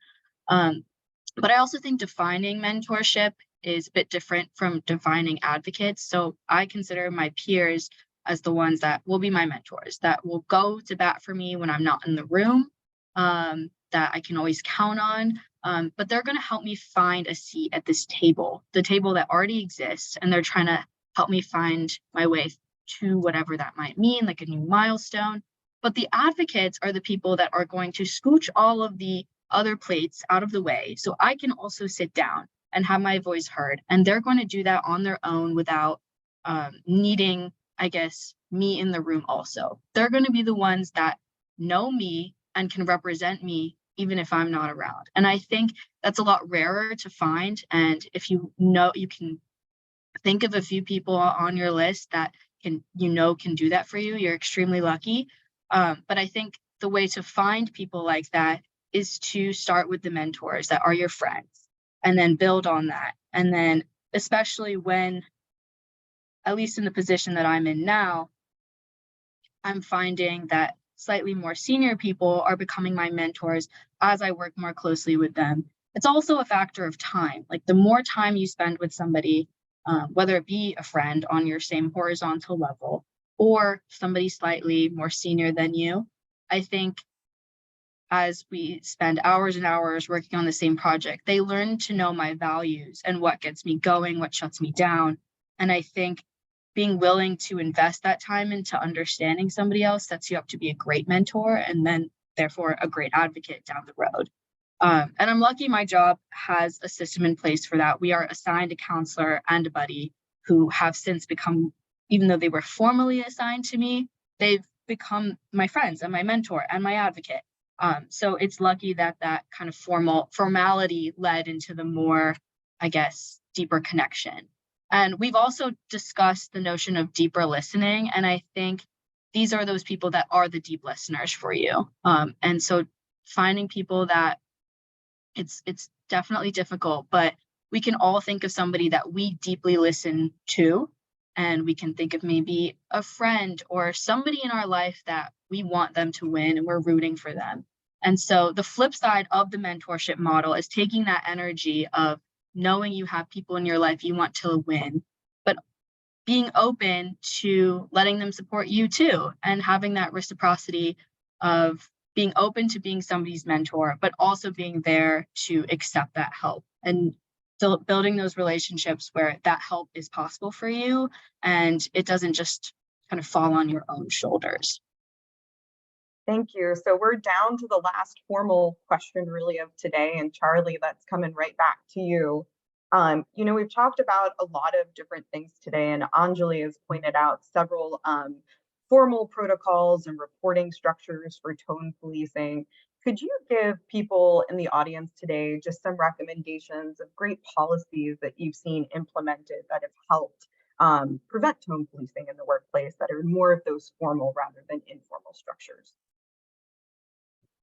But I also think defining mentorship is a bit different from defining advocates. So I consider my peers as the ones that will be my mentors, that will go to bat for me when I'm not in the room, that I can always count on. But they're going to help me find a seat at this table, the table that already exists, and they're trying to help me find my way to whatever that might mean, like a new milestone. But the advocates are the people that are going to scooch all of the other plates out of the way so I can also sit down and have my voice heard. And they're going to do that on their own without needing, I guess, me in the room also. They're going to be the ones that know me and can represent me even if I'm not around. And I think that's a lot rarer to find. And if you know, you can think of a few people on your list that can do that for you. You're extremely lucky. But I think the way to find people like that is to start with the mentors that are your friends and then build on that. And then especially when, at least in the position that I'm in now, I'm finding that slightly more senior people are becoming my mentors as I work more closely with them. It's also a factor of time. Like the more time you spend with somebody, whether it be a friend on your same horizontal level or somebody slightly more senior than you, I think as we spend hours and hours working on the same project, they learn to know my values and what gets me going, what shuts me down. And I think being willing to invest that time into understanding somebody else sets you up to be a great mentor and then therefore a great advocate down the road. And I'm lucky my job has a system in place for that. We are assigned a counselor and a buddy who have since become, even though they were formally assigned to me, they've become my friends and my mentor and my advocate. So it's lucky that that kind of formality led into the more, I guess, deeper connection. And we've also discussed the notion of deeper listening. And I think these are those people that are the deep listeners for you. And so finding people that it's definitely difficult, but we can all think of somebody that we deeply listen to. And we can think of maybe a friend or somebody in our life that we want them to win and we're rooting for them. And so the flip side of the mentorship model is taking that energy of knowing you have people in your life you want to win, but being open to letting them support you too, and having that reciprocity of being open to being somebody's mentor, but also being there to accept that help and building those relationships where that help is possible for you and it doesn't just kind of fall on your own shoulders. Thank you. So we're down to the last formal question really of today. And Charlie, that's coming right back to you. We've talked about a lot of different things today, and Anjali has pointed out several formal protocols and reporting structures for tone policing. Could you give people in the audience today just some recommendations of great policies that you've seen implemented that have helped prevent tone policing in the workplace that are more of those formal rather than informal structures?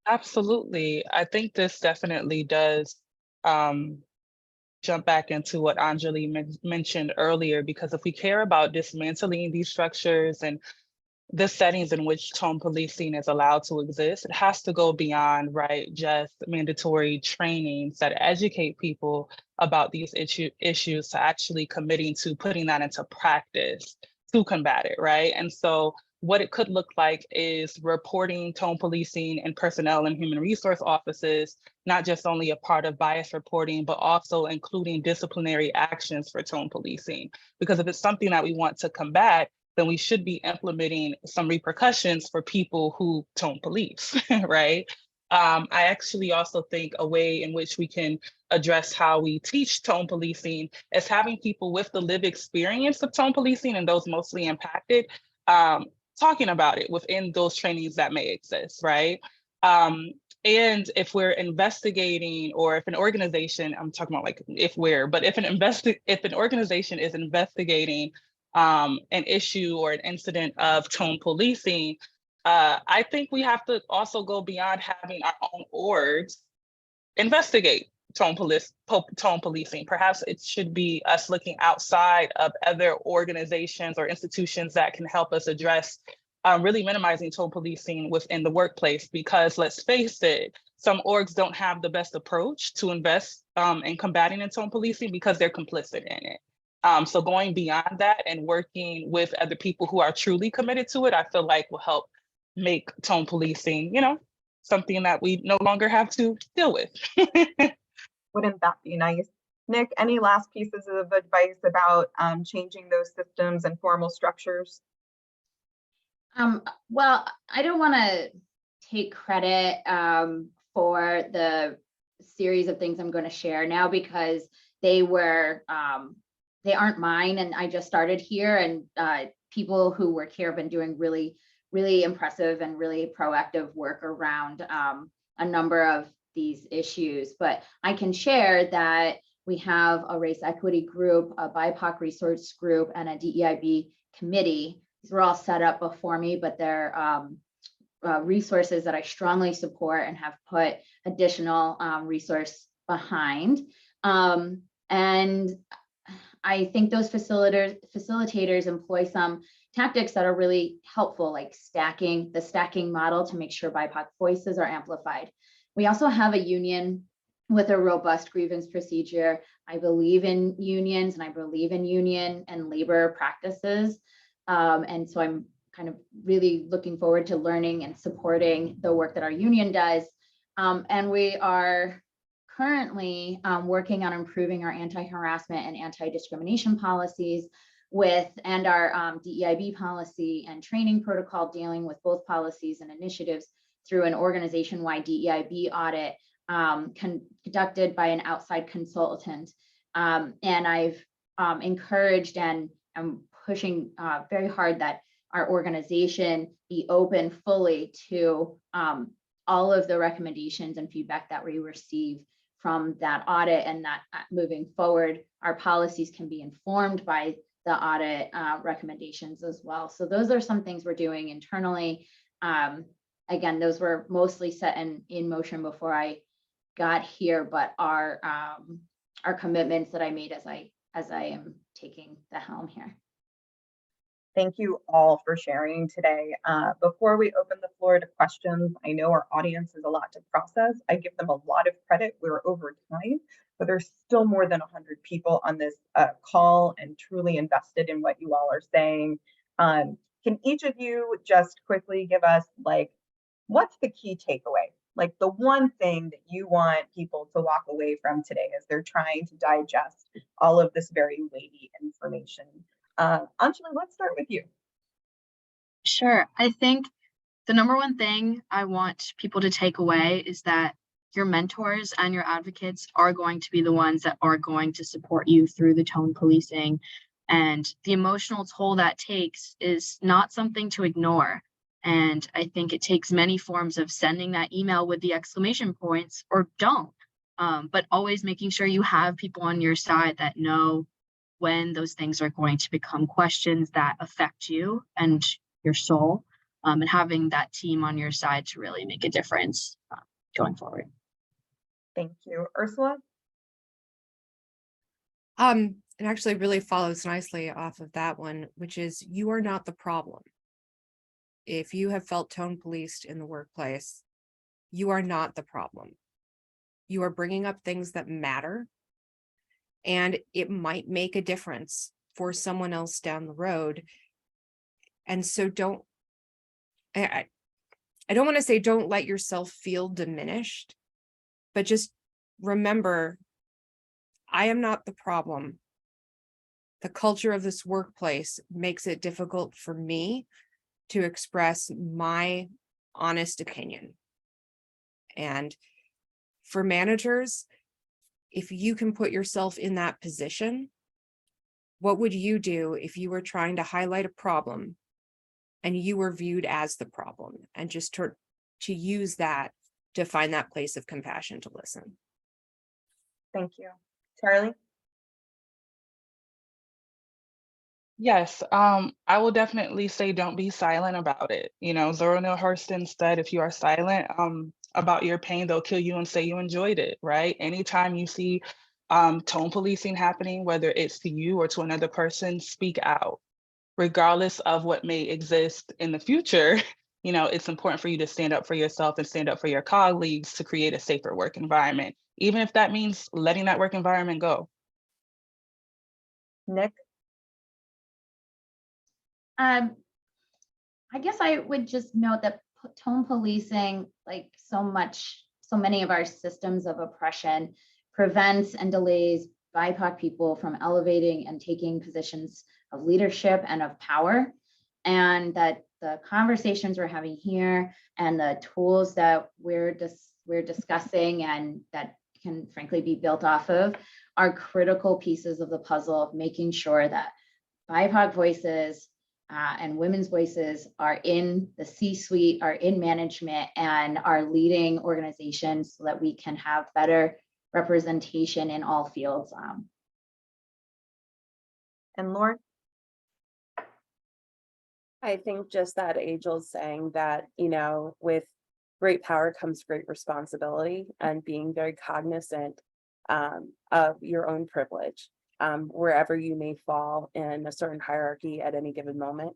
Absolutely. I think this definitely does jump back into what Anjali mentioned earlier, because if we care about dismantling these structures and the settings in which tone policing is allowed to exist, it has to go beyond, right, just mandatory trainings that educate people about these issues to actually committing to putting that into practice to combat it, right? And so what it could look like is reporting tone policing in personnel and human resource offices, not just only a part of bias reporting, but also including disciplinary actions for tone policing. Because if it's something that we want to combat, then we should be implementing some repercussions for people who tone police, right? I actually also think a way in which we can address how we teach tone policing is having people with the lived experience of tone policing and those mostly impacted, talking about it within those trainings that may exist, right? And if we're investigating, or if an organization, I'm talking about like if an organization is investigating an issue or an incident of tone policing, I think we have to also go beyond having our own orgs investigate tone policing. Perhaps it should be us looking outside of other organizations or institutions that can help us address really minimizing tone policing within the workplace, because let's face it, some orgs don't have the best approach to invest in combating tone policing because they're complicit in it. So going beyond that and working with other people who are truly committed to it, I feel like will help make tone policing, something that we no longer have to deal with. Wouldn't that be nice? Nick, any last pieces of advice about changing those systems and formal structures? Well, I don't want to take credit for the series of things I'm going to share now, because they aren't mine, and I just started here, and people who work here have been doing really, really impressive and really proactive work around a number of these issues. But I can share that we have a race equity group, a BIPOC resource group, and a DEIB committee. These were all set up before me, but they're resources that I strongly support and have put additional resource behind. And I think those facilitators employ some tactics that are really helpful, like the stacking model to make sure BIPOC voices are amplified. We also have a union with a robust grievance procedure. I believe in unions, and I believe in union and labor practices. And so I'm kind of really looking forward to learning and supporting the work that our union does. And we are currently working on improving our anti-harassment and anti-discrimination policies and our DEIB policy and training protocol, dealing with both policies and initiatives through an organization-wide DEIB audit conducted by an outside consultant. And I've encouraged and I'm pushing very hard that our organization be open fully to all of the recommendations and feedback that we receive from that audit, and that moving forward, our policies can be informed by the audit recommendations as well. So those are some things we're doing internally. Again, those were mostly set in motion before I got here, but our commitments that I made as I am taking the helm here. Thank you all for sharing today. Before we open the floor to questions, I know our audience is a lot to process. I give them a lot of credit. We're over time, but there's still more than 100 people on this call and truly invested in what you all are saying. Can each of you just quickly give us, like, what's the key takeaway? Like the one thing that you want people to walk away from today as they're trying to digest all of this very weighty information? Anjali, let's start with you. Sure. I think the number one thing I want people to take away is that your mentors and your advocates are going to be the ones that are going to support you through the tone policing. And the emotional toll that takes is not something to ignore. And I think it takes many forms of sending that email with the exclamation points or don't, but always making sure you have people on your side that know when those things are going to become questions that affect you and your soul, and having that team on your side to really make a difference going forward. Thank you. Ursula? It actually really follows nicely off of that one, which is you are not the problem. if you have felt tone policed in the workplace, you are not the problem. You are bringing up things that matter, and it might make a difference for someone else down the road. And so I don't want to say don't let yourself feel diminished, but just remember, I am not the problem. The culture of this workplace makes it difficult for me to express my honest opinion. And for managers, if you can put yourself in that position, what would you do if you were trying to highlight a problem and you were viewed as the problem, and just to use that to find that place of compassion to listen? Thank you. Charlie? Yes, I will definitely say don't be silent about it. You know, Zora Neale Hurston said, if you are silent about your pain, they'll kill you and say you enjoyed it, right? Anytime you see tone policing happening, whether it's to you or to another person, speak out, regardless of what may exist in the future. You know, it's important for you to stand up for yourself and stand up for your colleagues to create a safer work environment, even if that means letting that work environment go. Nick? I guess I would just note that tone policing, like so many of our systems of oppression, prevents and delays BIPOC people from elevating and taking positions of leadership and of power. And that the conversations we're having here and the tools that we're discussing and that can frankly be built off of are critical pieces of the puzzle of making sure that BIPOC voices and women's voices are in the C-suite, are in management, and are leading organizations so that we can have better representation in all fields. And Lauren? I think just that age-old saying that, you know, with great power comes great responsibility, and being very cognizant of your own privilege, wherever you may fall in a certain hierarchy at any given moment,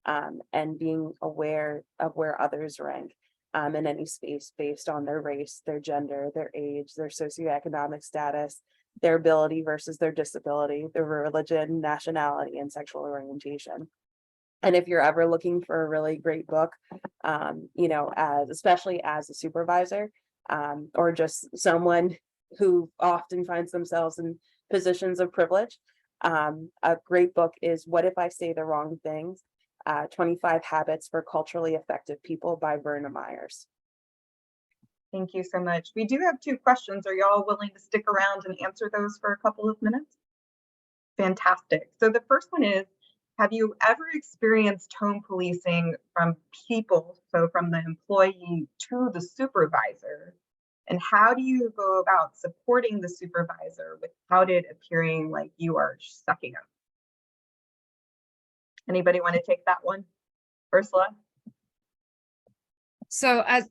and being aware of where others rank in any space based on their race, their gender, their age, their socioeconomic status, their ability versus their disability, their religion, nationality, and sexual orientation. And if you're ever looking for a really great book, you know, especially as a supervisor, or just someone who often finds themselves in positions of privilege, a great book is What If I Say the Wrong Things? 25 Habits for Culturally Effective People by Verna Myers. Thank you so much. We do have 2 questions. Are y'all willing to stick around and answer those for a couple of minutes? Fantastic. So the first one is, have you ever experienced tone policing from people, so from the employee to the supervisor? And how do you go about supporting the supervisor without it appearing like you are sucking up? Anybody want to take that one? Ursula? So as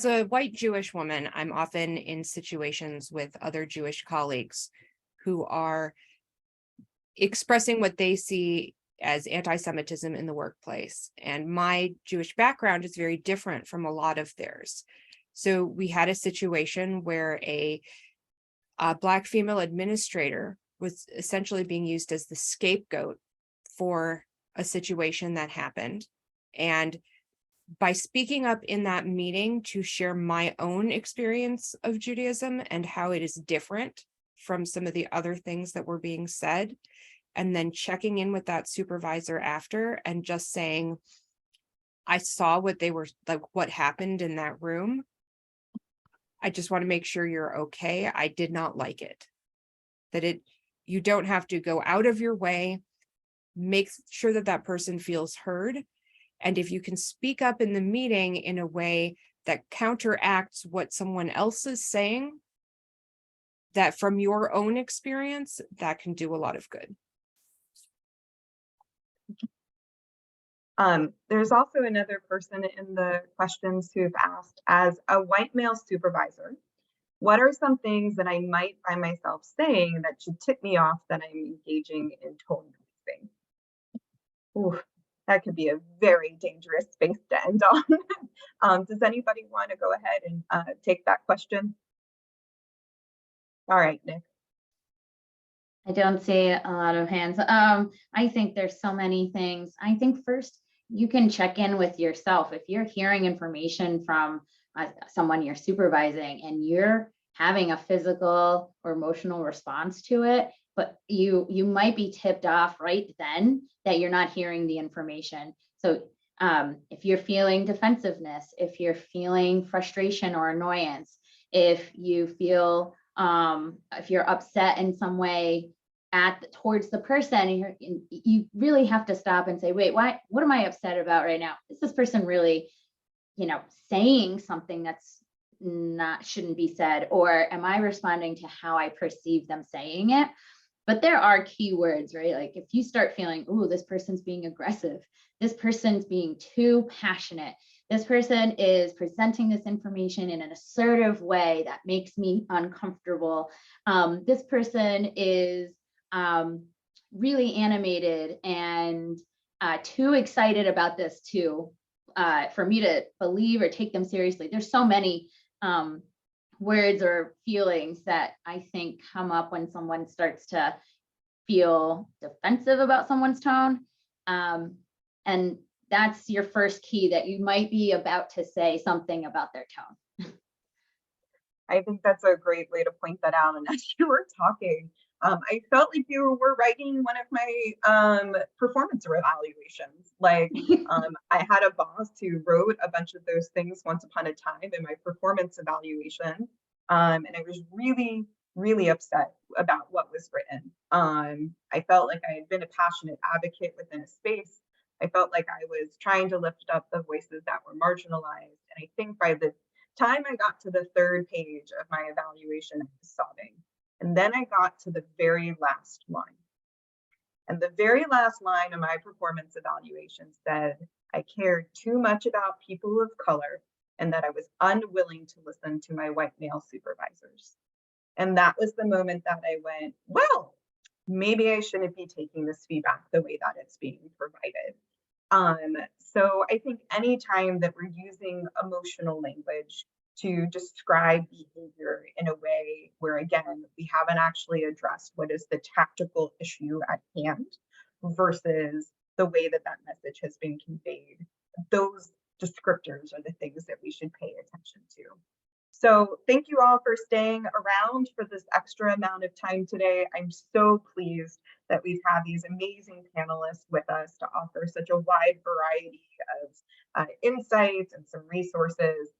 a white Jewish woman, I'm often in situations with other Jewish colleagues who are expressing what they see as anti-Semitism in the workplace. And my Jewish background is very different from a lot of theirs. So we had a situation where a Black female administrator was essentially being used as the scapegoat for a situation that happened. And by speaking up in that meeting to share my own experience of Judaism and how it is different from some of the other things that were being said, and then checking in with that supervisor after and just saying, I saw what they were like, what happened in that room. I just want to make sure you're okay. I did not like it. You don't have to go out of your way, make sure that that person feels heard. And if you can speak up in the meeting in a way that counteracts what someone else is saying, that from your own experience, that can do a lot of good. There's also another person in the questions who've asked, as a white male supervisor, what are some things that I might find myself saying that should tip me off that I'm engaging in tone policing? Ooh, That could be a very dangerous space to end on. Does anybody want to go ahead and take that question? All right, Nick. I don't see a lot of hands. I think there's so many things. I think first you can check in with yourself. If you're hearing information from someone you're supervising and you're having a physical or emotional response to it, but you might be tipped off right then that you're not hearing the information. So if you're feeling defensiveness, if you're feeling frustration or annoyance, if you feel if you're upset in some way towards the person, you really have to stop and say, wait, what am I upset about right now? Is this person really, saying something that's shouldn't be said, or am I responding to how I perceive them saying it? But there are keywords, right? Like if you start feeling, oh, this person's being aggressive, this person's being too passionate, this person is presenting this information in an assertive way that makes me uncomfortable. This person is really animated and too excited about this too, for me to believe or take them seriously. There's so many words or feelings that I think come up when someone starts to feel defensive about someone's tone. And that's your first key, that you might be about to say something about their tone. I think that's a great way to point that out. And as you were talking, I felt like you were writing one of my performance evaluations. Like I had a boss who wrote a bunch of those things once upon a time in my performance evaluation. And I was really, really upset about what was written. I felt like I had been a passionate advocate within a space. I felt like I was trying to lift up the voices that were marginalized. And I think by the time I got to the third page of my evaluation, I was sobbing. And then I got to the very last line. And the very last line of my performance evaluation said, I cared too much about people of color and that I was unwilling to listen to my white male supervisors. And that was the moment that I went, well, maybe I shouldn't be taking this feedback the way that it's being provided. So I think anytime that we're using emotional language to describe behavior in a way where, again, we haven't actually addressed what is the tactical issue at hand versus the way that that message has been conveyed, those descriptors are the things that we should pay attention to. So thank you all for staying around for this extra amount of time today. I'm so pleased that we've had these amazing panelists with us to offer such a wide variety of insights and some resources.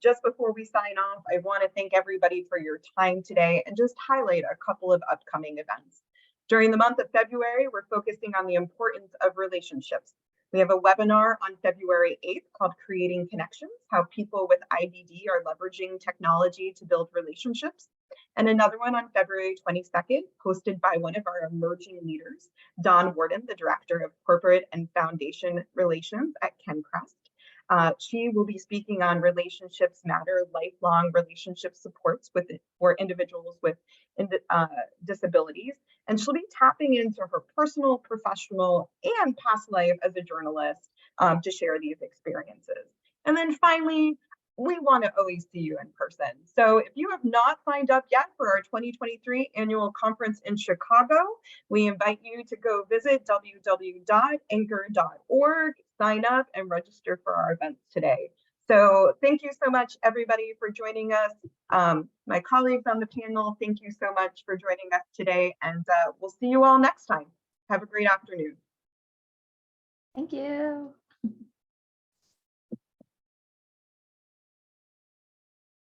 Just before we sign off, I want to thank everybody for your time today and just highlight a couple of upcoming events. During the month of February, we're focusing on the importance of relationships. We have a webinar on February 8th called Creating Connections, How People with IBD Are Leveraging Technology to Build Relationships. And another one on February 22nd, hosted by one of our emerging leaders, Dawn Warden, the Director of Corporate and Foundation Relations at ChenCrest. She will be speaking on Relationships Matter, lifelong relationship supports for individuals with disabilities. And she'll be tapping into her personal, professional, and past life as a journalist to share these experiences. And then finally, we want to always see you in person. So if you have not signed up yet for our 2023 annual conference in Chicago, we invite you to go visit www.anchor.org, sign up, and register for our events today. So thank you so much, everybody, for joining us. My colleagues on the panel, thank you so much for joining us today, and we'll see you all next time. Have a great afternoon. Thank you.